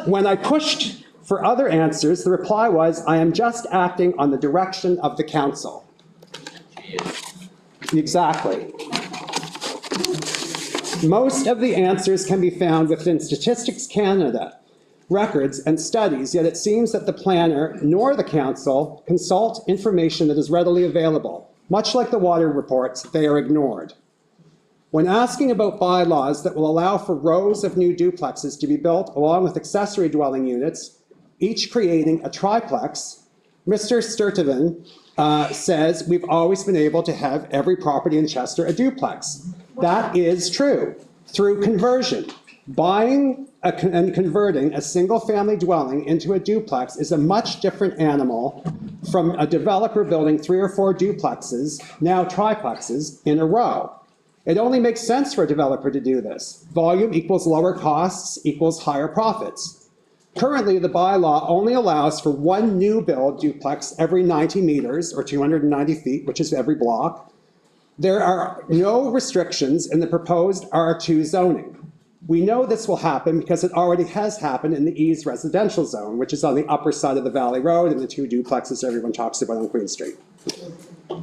When I pushed for other answers, the reply was, I am just acting on the direction of the council. Exactly. Most of the answers can be found within Statistics Canada records and studies, yet it seems that the planner nor the council consult information that is readily available. Much like the water reports, they are ignored. When asking about bylaws that will allow for rows of new duplexes to be built along with accessory dwelling units, each creating a triplex, Mr. Sturtevant says we've always been able to have every property in Chester a duplex. That is true. Through conversion, buying and converting a single-family dwelling into a duplex is a much different animal from a developer building 3 or 4 duplexes, now triplexes, in a row. It only makes sense for a developer to do this. Volume equals lower costs equals higher profits. Currently, the bylaw only allows for 1 new build duplex every 90 meters, or 290 feet, which is every block. There are no restrictions in the proposed R2 zoning. We know this will happen because it already has happened in the East residential zone, which is on the upper side of the Valley Road and the 2 duplexes everyone talks about on Queen Street.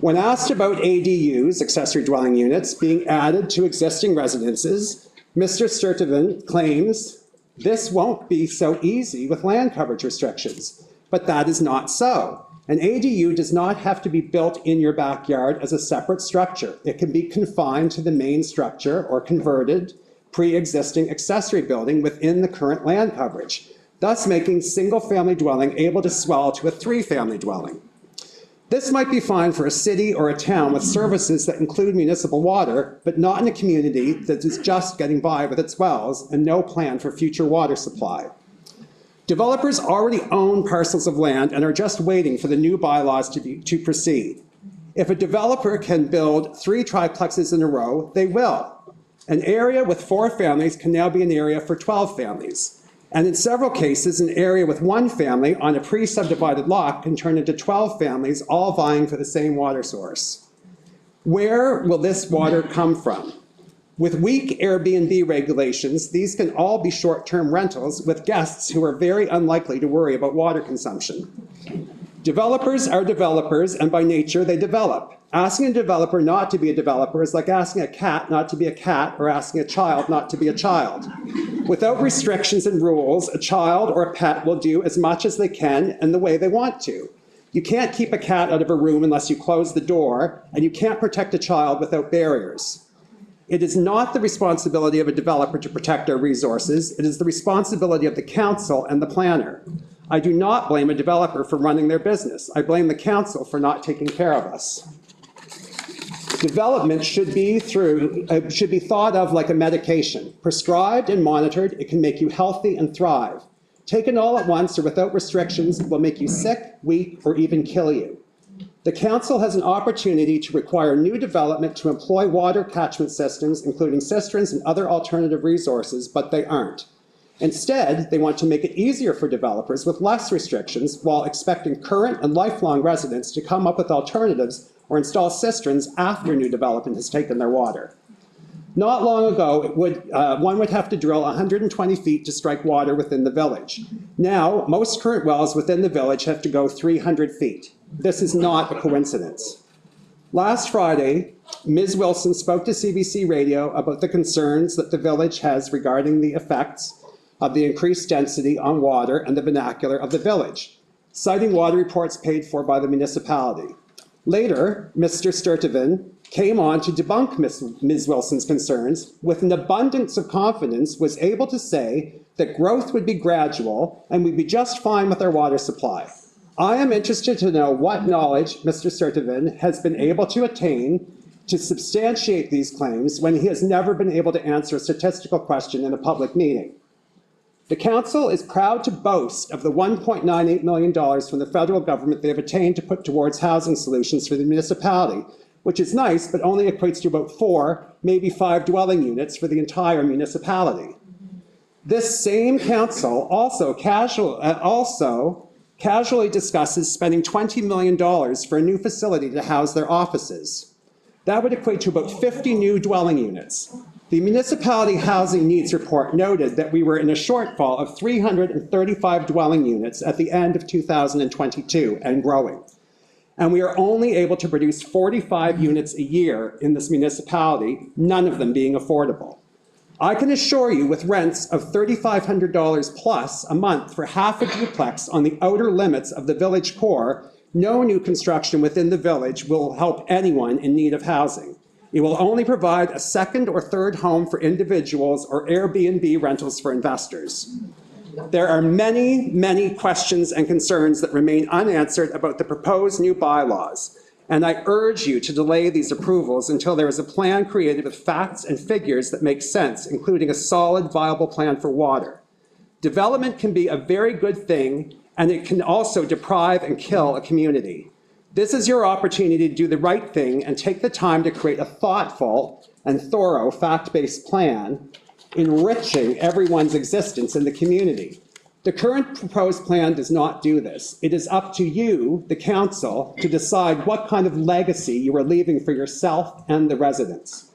When asked about ADUs, accessory dwelling units, being added to existing residences, Mr. Sturtevant claims this won't be so easy with land coverage restrictions, but that is not so. An ADU does not have to be built in your backyard as a separate structure. It can be confined to the main structure or converted pre-existing accessory building within the current land coverage, thus making single-family dwelling able to swell to a 3-family dwelling. This might be fine for a city or a town with services that include municipal water, but not in a community that is just getting by with its wells and no plan for future water supply. Developers already own parcels of land and are just waiting for the new bylaws to proceed. If a developer can build 3 triplexes in a row, they will. An area with 4 families can now be an area for 12 families. And in several cases, an area with 1 family on a pre-subdivided lot can turn into 12 families, all vying for the same water source. Where will this water come from? With weak Airbnb regulations, these can all be short-term rentals with guests who are very unlikely to worry about water consumption. Developers are developers, and by nature, they develop. Asking a developer not to be a developer is like asking a cat not to be a cat or asking a child not to be a child. Without restrictions and rules, a child or a pet will do as much as they can and the way they want to. You can't keep a cat out of a room unless you close the door, and you can't protect a child without barriers. It is not the responsibility of a developer to protect our resources. It is the responsibility of the council and the planner. I do not blame a developer for running their business. I blame the council for not taking care of us. Development should be thought of like a medication. Prescribed and monitored, it can make you healthy and thrive. Taken all at once or without restrictions, it will make you sick, weak, or even kill you. The council has an opportunity to require new development to employ water catchment systems, including cisterns and other alternative resources, but they aren't. Instead, they want to make it easier for developers with less restrictions while expecting current and lifelong residents to come up with alternatives or install cisterns after new development has taken their water. Not long ago, one would have to drill 120 feet to strike water within the village. Now, most current wells within the village have to go 300 feet. This is not a coincidence. Last Friday, Ms. Wilson spoke to CBC Radio about the concerns that the village has regarding the effects of the increased density on water and the vernacular of the village, citing water reports paid for by the municipality. Later, Mr. Sturtevant came on to debunk Ms. Wilson's concerns with an abundance of confidence, was able to say that growth would be gradual and we'd be just fine with our water supply. I am interested to know what knowledge Mr. Sturtevant has been able to attain to substantiate these claims when he has never been able to answer a statistical question in a public meeting. The council is proud to boast of the $1.98 million from the federal government they have attained to put towards housing solutions for the municipality, which is nice, but only equates to about 4, maybe 5 dwelling units for the entire municipality. This same council also casually discusses spending $20 million for a new facility to house their offices. That would equate to about 50 new dwelling units. The Municipality Housing Needs Report noted that we were in a shortfall of 335 dwelling units at the end of 2022 and growing. And we are only able to produce 45 units a year in this municipality, none of them being affordable. I can assure you with rents of $3,500 plus a month for half a duplex on the outer limits of the village core, no new construction within the village will help anyone in need of housing. It will only provide a second or third home for individuals or Airbnb rentals for investors. There are many, many questions and concerns that remain unanswered about the proposed new bylaws, and I urge you to delay these approvals until there is a plan created with facts and figures that make sense, including a solid, viable plan for water. Development can be a very good thing, and it can also deprive and kill a community. This is your opportunity to do the right thing and take the time to create a thoughtful and thorough fact-based plan, enriching everyone's existence in the community. The current proposed plan does not do this. It is up to you, the council, to decide what kind of legacy you are leaving for yourself and the residents.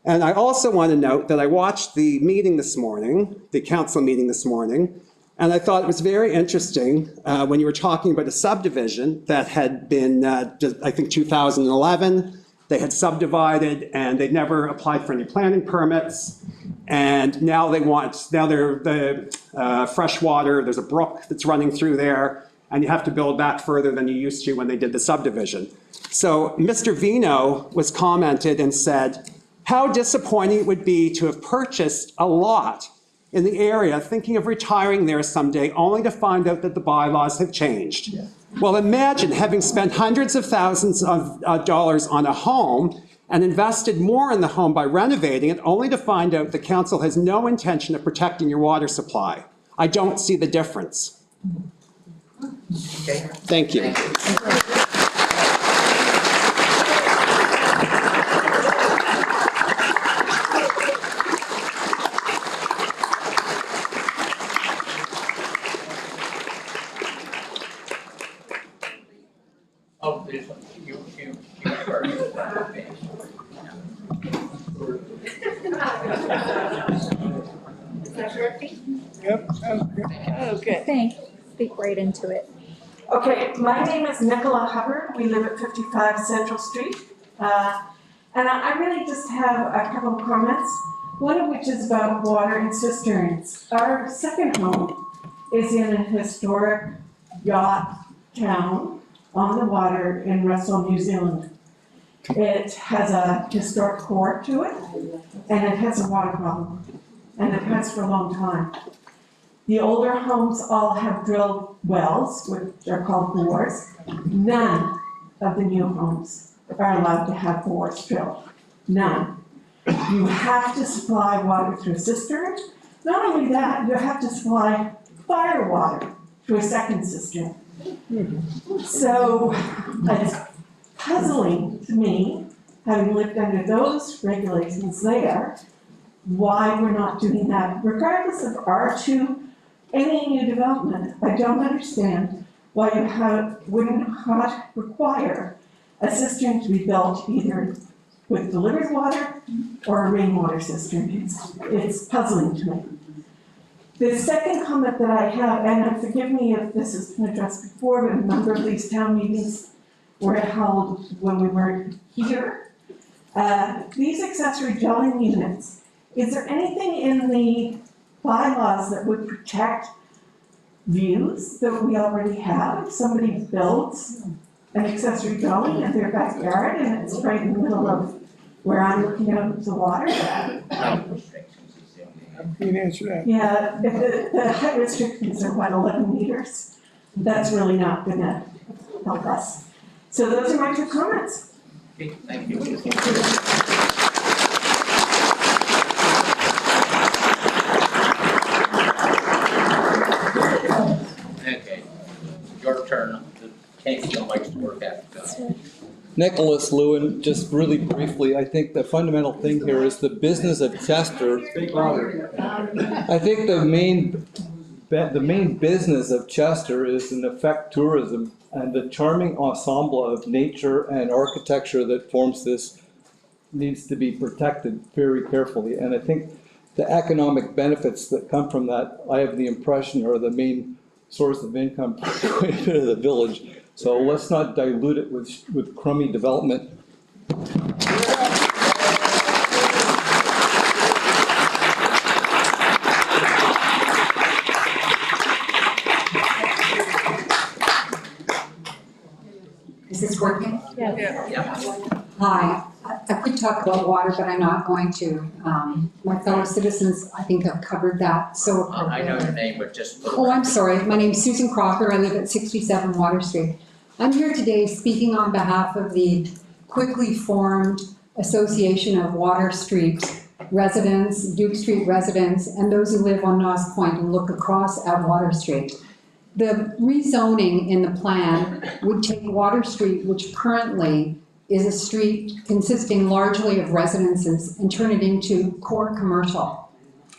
And I also want to note that I watched the meeting this morning, the council meeting this morning, and I thought it was very interesting when you were talking about a subdivision that had been, I think, 2011. They had subdivided and they'd never applied for any planning permits. And now they're the fresh water, there's a brook that's running through there, and you have to build back further than you used to when they did the subdivision. So Mr. Vino was commented and said, how disappointing it would be to have purchased a lot in the area, thinking of retiring there someday, only to find out that the bylaws have changed. Yeah. Well, imagine having spent hundreds of thousands of dollars on a home and invested more in the home by renovating it, only to find out the council has no intention of protecting your water supply. I don't see the difference. Okay. Thank you. Oh, this one, you first. Yep, sounds good. Oh, good. Thanks. Speak right into it. Okay, my name is Nicola Hubbard. We live at 55 Central Street. And I really just have a couple of comments, one of which is about water and cisterns. Our second home is in a historic yacht town on the water in Russell, New Zealand. It has a historic core to it, and it has a water problem, and it has for a long time. The older homes all have drilled wells, which are called bores. None of the new homes are allowed to have bores drilled. None. You have to supply water through a cistern. Not only that, you have to supply fire water through a second cistern. So it's puzzling to me, having lived under those regulations there, why we're not doing that, regardless of R2, any new development. I don't understand why you wouldn't require a cistern to be built either with delivered water or a rainwater cistern. It's puzzling to me. The second comment that I have, and forgive me if this has been addressed before, but a number of these town meetings were held when we weren't here. These accessory dwelling units, is there anything in the bylaws that would protect views that we already have? If somebody builds an accessory dwelling in their backyard and it's right in the middle of where I'm looking out at the water. You can answer that. Yeah, if the height restrictions are 11 meters, that's really not gonna help us. So those are my two comments. Okay, thank you. Okay, your turn. Casey likes to work at it. Nicholas Lewin, just really briefly, I think the fundamental thing here is the business of Chester. I think the main business of Chester is in effect tourism, and the charming ensemble of nature and architecture that forms this needs to be protected very carefully. And I think the economic benefits that come from that, I have the impression, are the main source of income to the village. So let's not dilute it with crummy development. Is this working? Yeah. Hi, I could talk about water, but I'm not going to. My fellow citizens, I think, have covered that so I appropriately. know your name, but just. for the Oh, I'm record. sorry. My name's Susan Crocker. I live at 67 Water Street. I'm here today speaking on behalf of the quickly formed Association of Water Street residents, Duke Street residents, and those who live on Noss Point and look across at Water Street. The rezoning in the plan would take Water Street, which currently is a street consisting largely of residences, and turn it into core commercial,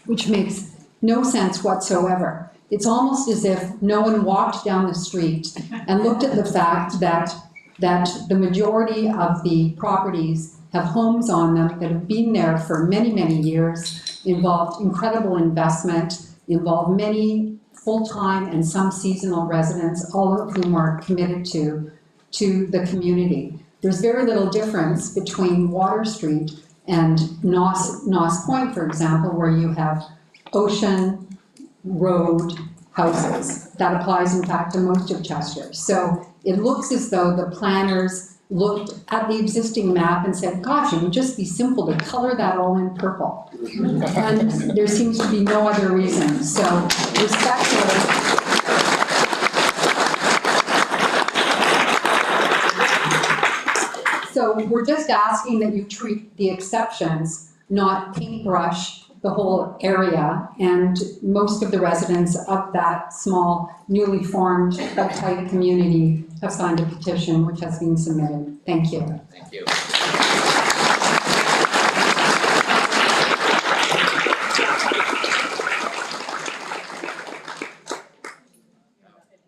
which makes no sense whatsoever. It's almost as if no one walked down the street and looked at the fact that the majority of the properties have homes on them that have been there for many, many years, involved incredible investment, involved many full-time and some seasonal residents, all of whom are committed to the community. There's very little difference between Water Street and Noss Point, for example, where you have ocean road houses. That applies, in fact, to most of Chester. So it looks as though the planners looked at the existing map and said, gosh, it would just be simple to color that all in purple. And there seems to be no other reason. So respectfully, so we're just asking that you treat the exceptions, not paintbrush the whole area. And most of the residents of that small, newly formed, but tight community have signed a petition which has been submitted. Thank you. Thank you.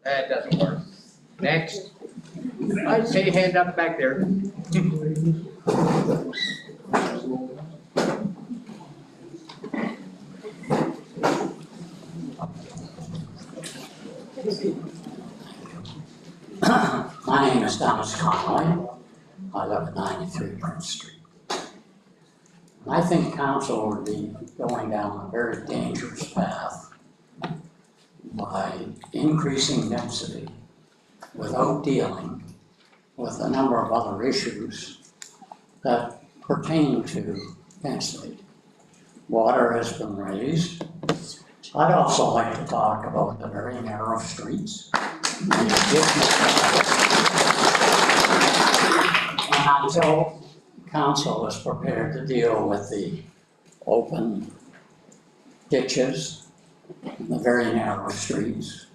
That doesn't work. Next. I see your hand up back there. My name is Thomas Conway. I live at 93 Prince Street. I think council would be going down a very dangerous path by increasing density without dealing with a number of other issues that pertain to density. Water has been raised. I'd also like to talk about the very narrow streets. And until council is prepared to deal with the open ditches, and the very narrow streets,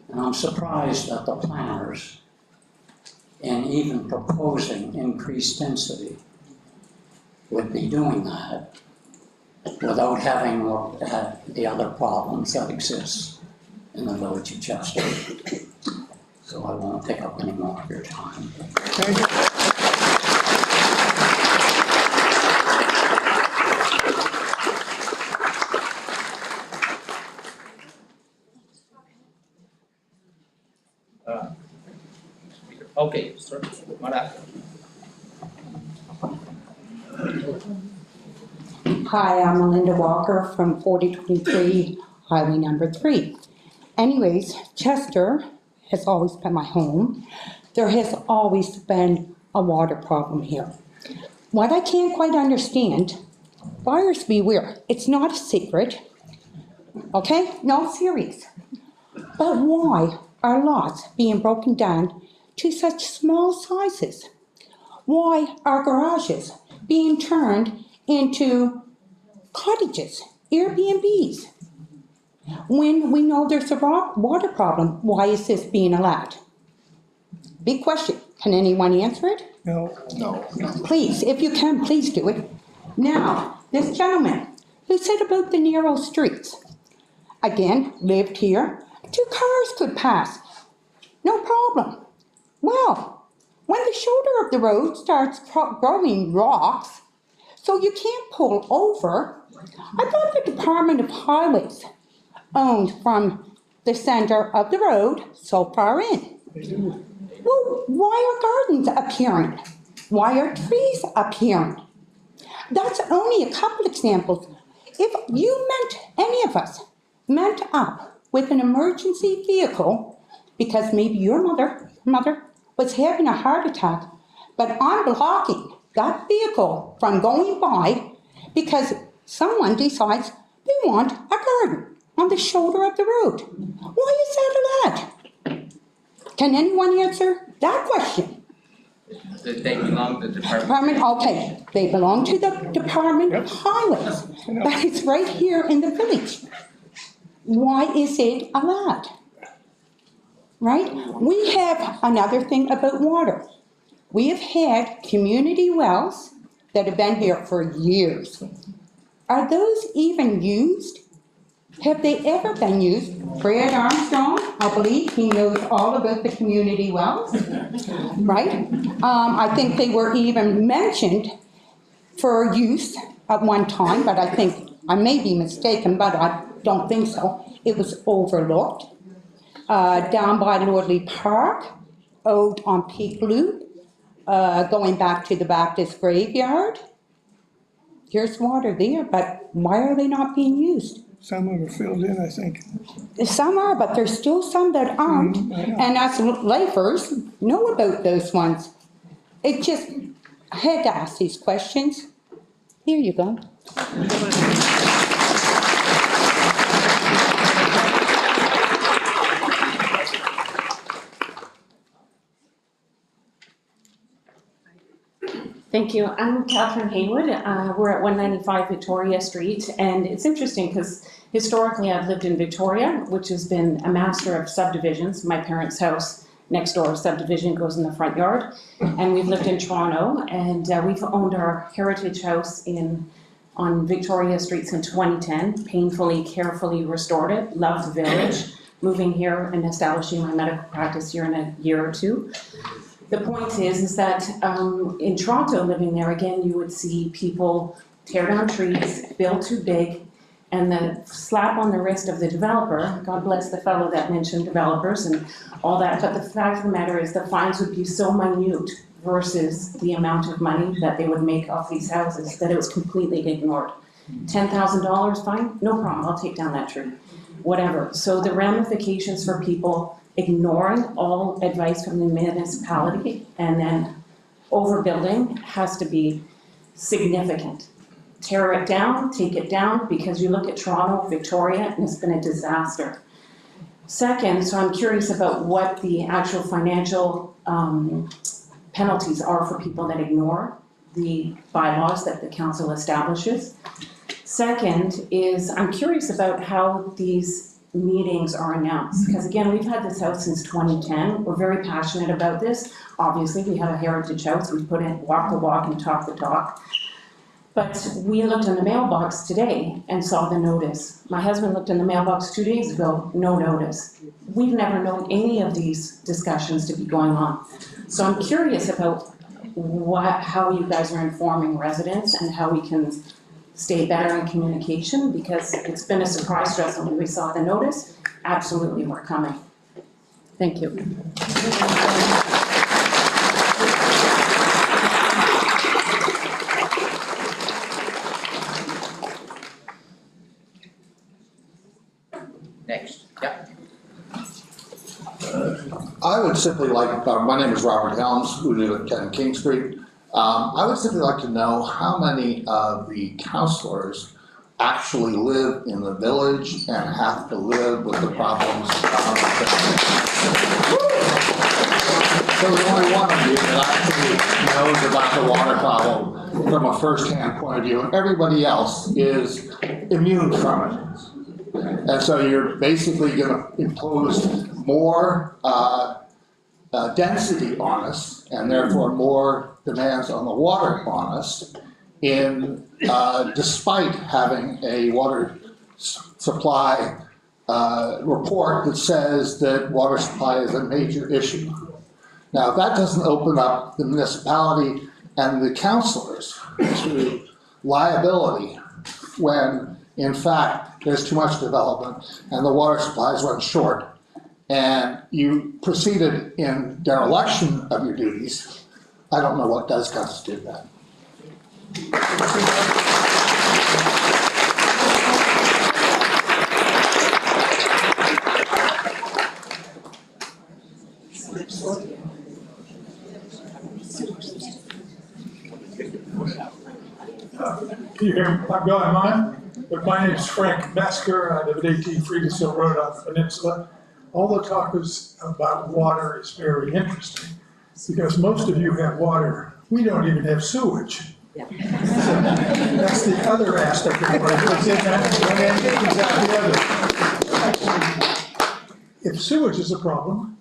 and I'm surprised that the planners, in even proposing increased density, would be doing that without having looked at the other problems that exist in the village of Chester. So I won't take up any more of your time. Thank you. Okay, sir. Hi, I'm Melinda Walker from 4023 Highway number 3. Anyways, Chester has always been my home. There has always been a water problem here. What I can't quite understand, buyers beware, it's not a secret, okay? No, serious. But why are lots being broken down to such small sizes? Why are garages being turned into cottages, Airbnbs? When we know there's a water problem, why is this being allowed? Big question. Can anyone answer it? No. Please, if you can, please do it. Now, this gentleman who said about the narrow streets, again, lived here, 2 cars could pass, no problem. Well, when the shoulder of the road starts growing rocks, so you can't pull over, I thought the Department of Highways owned from the center of the road so far in. Well, why are gardens appearing? Why are trees appearing? That's only a couple examples. If you any of us met up with an emergency vehicle, because maybe your mother was having a heart attack, but I'm blocking that vehicle from going by because someone decides they want a garden on the shoulder of the road. Why is that allowed? Can anyone answer that question? That they belong to the department. Okay, they belong to the Department of Highways, but it's right here in the village. Why is it allowed? Right? We have another thing about water. We have had community wells that have been here for years. Are those even used? Have they ever been used? Fred Armstrong, I believe he knows all about the community wells, right? I think they were even mentioned for use at one time, but I think, I may be mistaken, but I don't think so. It was overlooked. Down by Lordley Park, out on Peak Loop, going back to the Baptist graveyard. There's water there, but why are they not being used? Some of them are filled in, I think. Some are, but there's still some that aren't. And us lifers know about those ones. It just, I had to ask these questions. Here you go. Thank you. I'm Catherine Haywood. We're at 195 Victoria Street, and it's interesting because historically I've lived in Victoria, which has been a master of subdivisions. My parents' house next door subdivision goes in the front yard, and we've lived in Toronto, and we've owned our heritage house on Victoria Street since 2010. Painfully, carefully restored it. Loved the village. Moving here and establishing my medical practice here in a year or two. The point is that in Toronto, living there, again, you would see people tear down trees, build too big, and the slap on the wrist of the developer, God bless the fellow that mentioned developers and all that, but the fact of the matter is the fines would be so minute versus the amount of money that they would make off these houses that it was completely ignored. $10,000 fine? No problem, I'll take down that tree. Whatever. So the ramifications for people ignoring all advice from the municipality and then overbuilding has to be significant. Tear it down, take it down, because you look at Toronto, Victoria, and it's been a disaster. Second, so I'm curious about what the actual financial penalties are for people that ignore the bylaws that the council establishes. Second is, I'm curious about how these meetings are announced, because again, we've had this house since 2010. We're very passionate about this. Obviously, we have a heritage house. We put in walk the walk and talk the talk. But we looked in the mailbox today and saw the notice. My husband looked in the mailbox 2 days ago, no notice. We've never known any of these discussions to be going on. So I'm curious about how you guys are informing residents and how we can stay better in communication, because it's been a surprise to us when we saw the notice. Absolutely, we're coming. Thank you. Next, yeah. I would simply like, my name is Robert Helms, we live at 10 King Street. I would simply like to know how many of the councilors actually live in the village and have to live with the problems. So there's only one of you that actually knows about the water problem from a first-hand point of view, and everybody else is immune from it. And so you're basically going to impose more density on us, and therefore more demands on the water on us, despite having a water supply report that says that water supply is a major issue. Now, if that doesn't open up the municipality and the councilors to liability when, in fact, there's too much development and the water supplies run short, and you proceeded in dereliction of your duties, I don't know what does constitute that. Can you hear me? I'm going on, but my name is Frank Mesker. I live at 18 Freedom Hill Road on the peninsula. All the talk is about water is very interesting because most of you have water. We don't even have sewage. Yeah. That's the other aspect of water. It's in that, one end comes out the other. If sewage is a problem,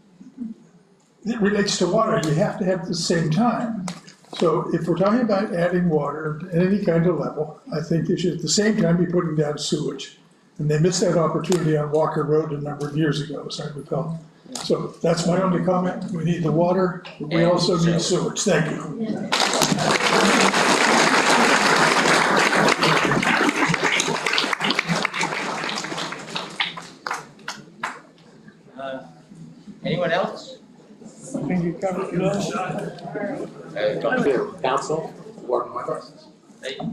it relates to water. You have to have it at the same time. So if we're talking about adding water at any kind of level, I think you should at the same time be putting down sewage. And they missed that opportunity on Walker Road a number of years ago, as I recall. So that's my only comment. We need the water. We also need sewage. Thank you. Anyone else? I think you covered Thank you, council, board members.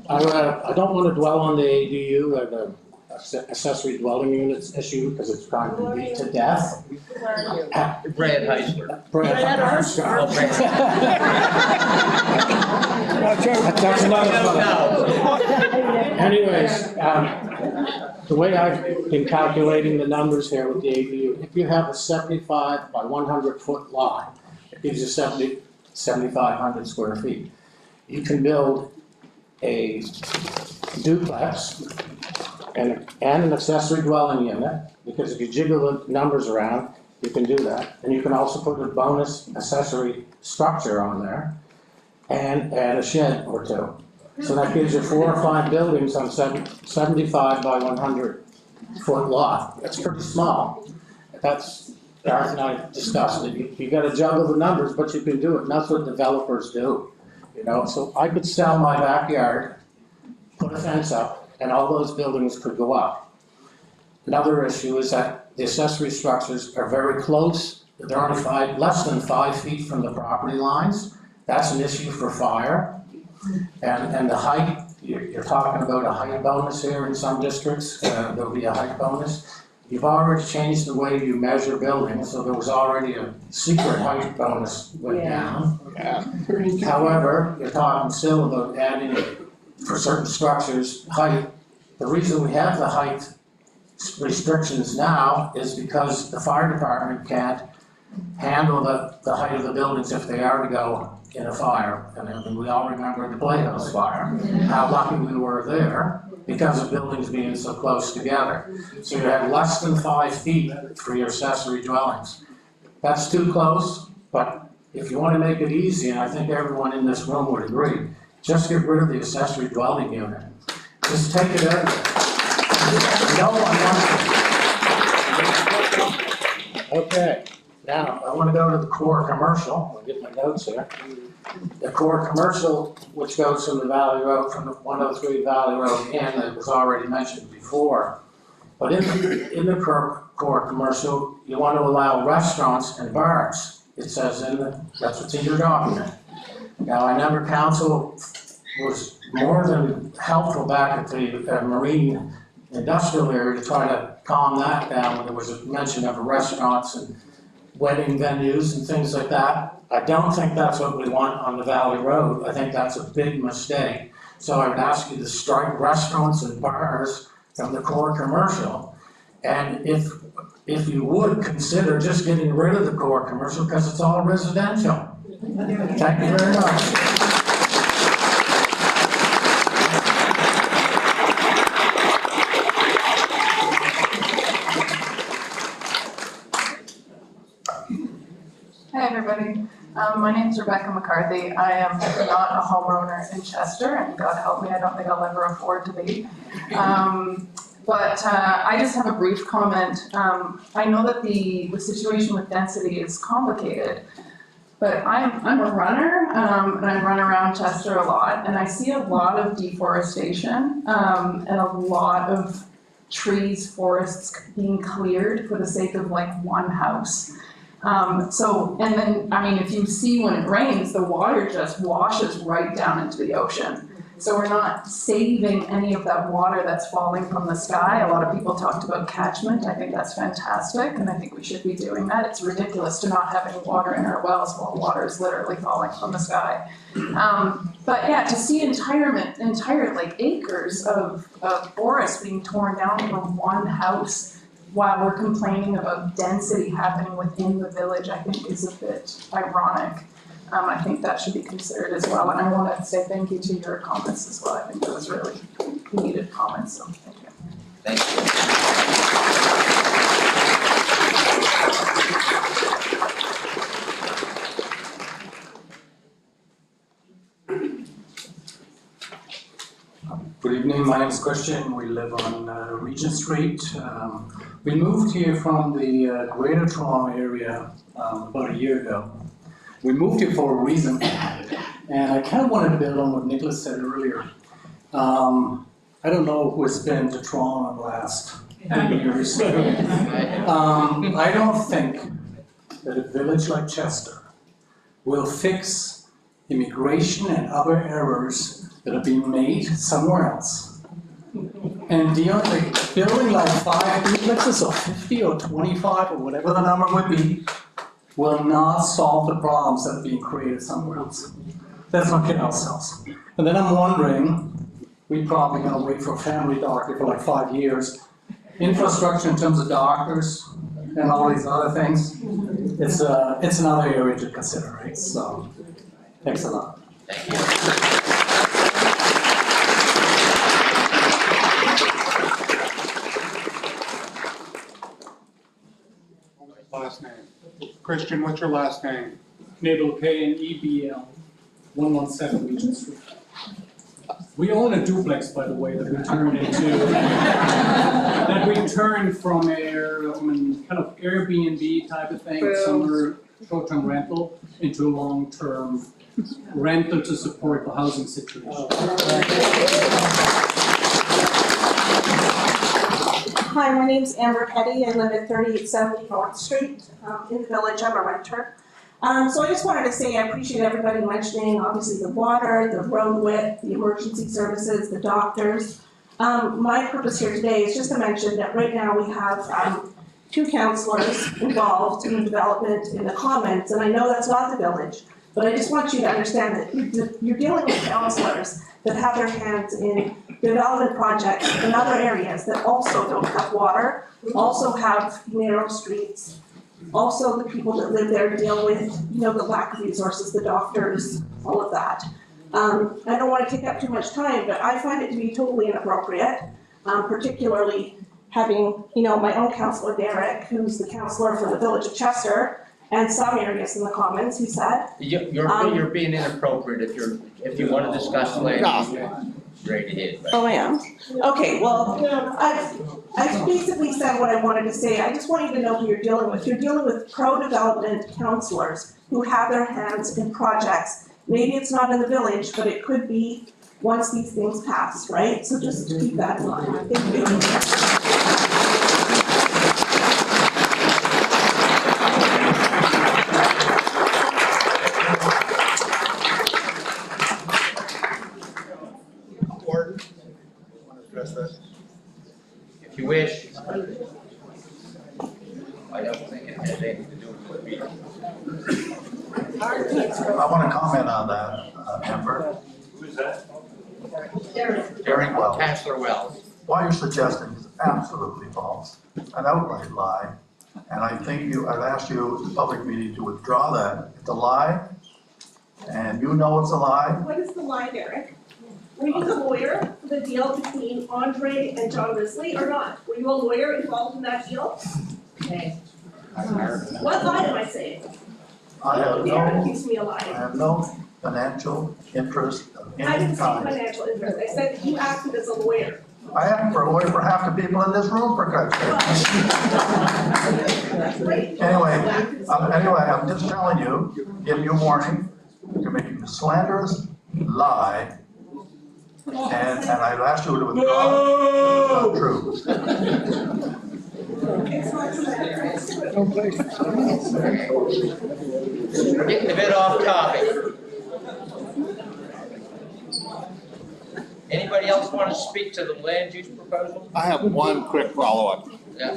I don't want to dwell on the ADU and the accessory dwelling units issue because it's going to be to death. Brad Heisler. Brad Heisler. That's another. Anyways, the way I've been calculating the numbers here with the ADU, if you have a 75 by 100 foot lot, it gives you 7,500 square feet. You can build a duplex and an accessory dwelling unit, because if you jiggle the numbers around, you can do that. And you can also put a bonus accessory structure on there and add a shed or two. So that gives you 4 or 5 buildings on 75 by 100 foot lot. That's pretty small. That's, Garth and I discussed it. You gotta juggle the numbers, but you can do it. And that's what developers do. You know, so I could sell my backyard, put a fence up, and all those buildings could go up. Another issue is that the accessory structures are very close. They're only less than 5 feet from the property lines. That's an issue for fire. And the height, you're talking about a height bonus here in some districts. There'll be a height bonus. You've already changed the way you measure buildings, so there was already a secret height bonus went down. Yeah. However, you're talking still about adding, for certain structures, height. The reason we have the height restrictions now is because the fire department can't handle the height of the buildings if they are to go in a fire. And we all remember the Playhouse fire, how lucky we were there because of buildings being so close together. So you have less than 5 feet for your accessory dwellings. That's too close, but if you want to make it easy, and I think everyone in this room would agree, just get rid of the accessory dwelling unit. Just take it out. No one wants it. Okay, now I want to go to the core commercial. I'll get my notes here. The core commercial, which goes from the Valley Road, from the 103 Valley Road in, that was already mentioned before. But in the core commercial, you want to allow restaurants and bars. It says that's what's in your document. Now, I remember council was more than helpful back at the marine industrial area to try to calm that down when there was a mention of restaurants and wedding venues and things like that. I don't think that's what we want on the Valley Road. I think that's a big mistake. So I would ask you to strike restaurants and bars from the core commercial. And if you would consider just getting rid of the core commercial because it's all residential. Thank you very much. Hi, everybody. My name is Rebecca McCarthy. I am not a homeowner in Chester, and God help me, I don't think I'll ever afford to be. But I just have a brief comment. I know that the situation with density is complicated, but I'm a runner, and I run around Chester a lot, and I see a lot of deforestation and a lot of trees, forests being cleared for the sake of like one house. And then, I mean, if you see when it rains, the water just washes right down into the ocean. So we're not saving any of that water that's falling from the sky. A lot of people talked about catchment. I think that's fantastic, and I think we should be doing that. It's ridiculous to not have any water in our wells while water is literally falling from the sky. But yeah, to see entire like acres of forest being torn down from one house while we're complaining about density happening within the village, I think is a bit ironic. I think that should be considered as well, and I want to say thank you to your comments as well. I think that was really needed comments, so thank you. Thank you. Good evening, my name is Christian. We live on Regent Street. We moved here from the Greater Toronto area about a year ago. We moved here for a reason, and I kind of wanted to build on what Nicholas said earlier. I don't know who has been to Toronto in the last 8 years. I don't think that a village like Chester will fix immigration and other errors that are being made somewhere else. And building like 5 duplexes or 50 or 25 or whatever the number would be will not solve the problems that are being created somewhere else. That's not getting ourselves. And then I'm wondering, we're probably gonna wait for a family doctor for like 5 years. Infrastructure in terms of doctors and all these other things, it's another area to consider, right? So, thanks a lot. Thank you. Last name. Christian, what's your last name? Knebel, K-N-E-B-L, 117 Regent Street. We own a duplex, by the way, that we turned from a kind of Airbnb type of thing, summer short-term rental, into a long-term rental to support the housing situation. Hi, my name's Amber Petty. I live at 3870 North Street in the village. I'm a renter. So I just wanted to say I appreciate everybody mentioning obviously the water, the road width, the emergency services, the doctors. My purpose here today is just to mention that right now we have 2 councillors involved in the development in the comments, and I know that's not the village, but I just want you to understand that you're dealing with councillors that have their hands in development projects in other areas that also don't have water, also have narrow streets. Also, the people that live there deal with, the lack of resources, the doctors, all of that. I don't want to take up too much time, but I find it to be totally inappropriate, particularly having, my own councillor, Derek, who's the councillor for the village of Chester, and some areas in the Commons, he said. You're being inappropriate if you want to discuss land. Straight ahead. Oh, I am? Okay, well, I've basically said what I wanted to say. I just want you to know who you're dealing with. You're dealing with pro-development councillors who have their hands in projects. Maybe it's not in the village, but it could be once these things pass, right? So just keep that in mind. Thank you. If you wish. I don't think it has anything to do with me. I want to comment on that, Amber. Who is that? Derek Wells. Councillor Wells. What you're suggesting is absolutely false, an outright lie. And I think I've asked you at the public meeting to withdraw that. It's a lie, and you know it's a lie. What is the lie, Derek? Were you the lawyer for the deal between Andre and John Risley or not? Were you a lawyer involved in that deal? Okay. What lie am I saying? Derek accused me of lying. I have no financial interest of any I didn't say kind. financial interest. I said that you acted as a lawyer. I act for a lawyer for half the people in this room, for God's sake. Anyway, I'm just telling you, giving you a warning, you're making a slanderous lie. And I've asked you to withdraw. It's not true. We're getting a bit off topic. anybody else want to speak to the land use proposal? I have one quick follow-up. Yeah.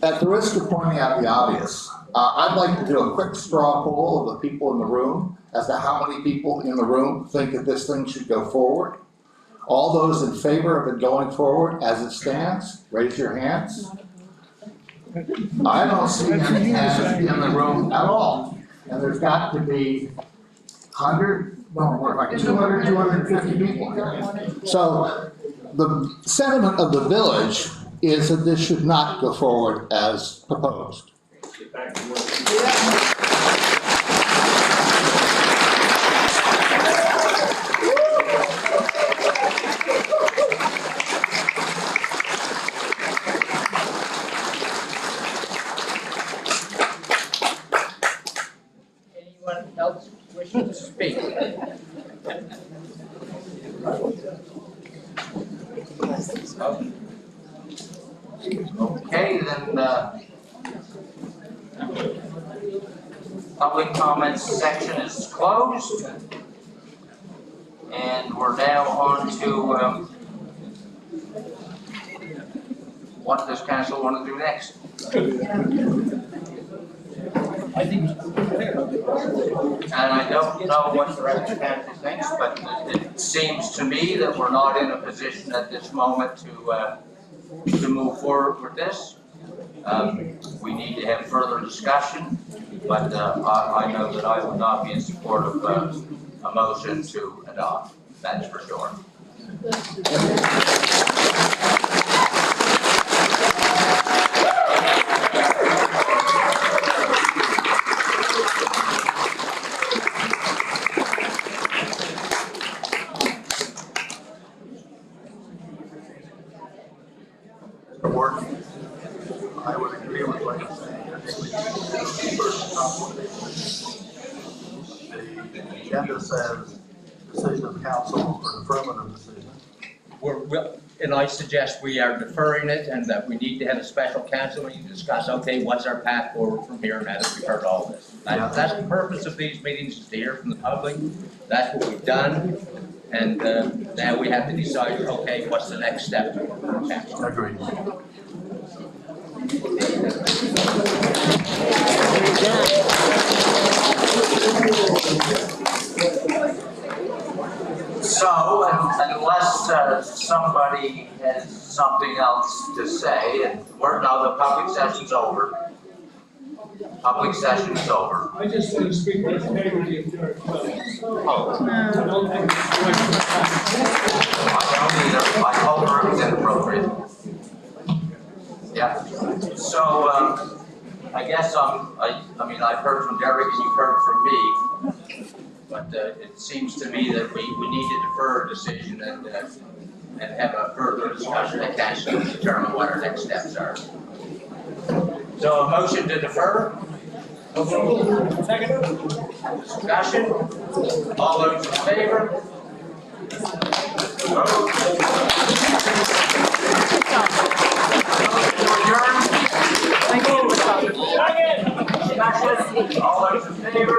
At the risk of pointing out the obvious, I'd like to do a quick straw poll of the people in the room as to how many people in the room think that this thing should go forward. All those in favor of it going forward as it stands, raise your hands. I don't see any hands in the room at all. And there's got to be 100, well, what, like 200, 250 people here. So the sentiment of the village is that this should not go forward as proposed. Anyone else wishing to speak? Okay, then, public comments section is closed. And we're now on to, what does council want to do next? And I don't know what the rest of council thinks, but it seems to me that we're not in a position at this moment to move forward with this. We need to have further discussion, but I know that I would not be in support of a motion to adopt, that's for sure. I would agree with what you're saying. I think we need to first consultation. The agenda says decision of council or affirmative decision. And I suggest we are deferring it and that we need to have a special council meeting to discuss, okay, what's our path forward from here now that we've heard all this. That's the purpose of these meetings, is to hear from the public. That's what we've done. And now we have to decide, okay, what's the next step for council? Agreed. So, unless somebody has something else to say, and the public session's over. Public session is over. I just want to speak with integrity of your. I don't either. I told her it was inappropriate. Yeah. So, I guess I mean, I've heard from Derek and you've heard from me, but it seems to me that we need to defer a decision and have a further discussion at council to determine what our next steps are. So a motion to defer? Second. Discussion? All those in favor? Discussion? All those in favor?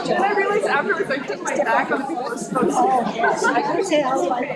And I realized afterwards I took my back on the people supposed to. I could say I was like.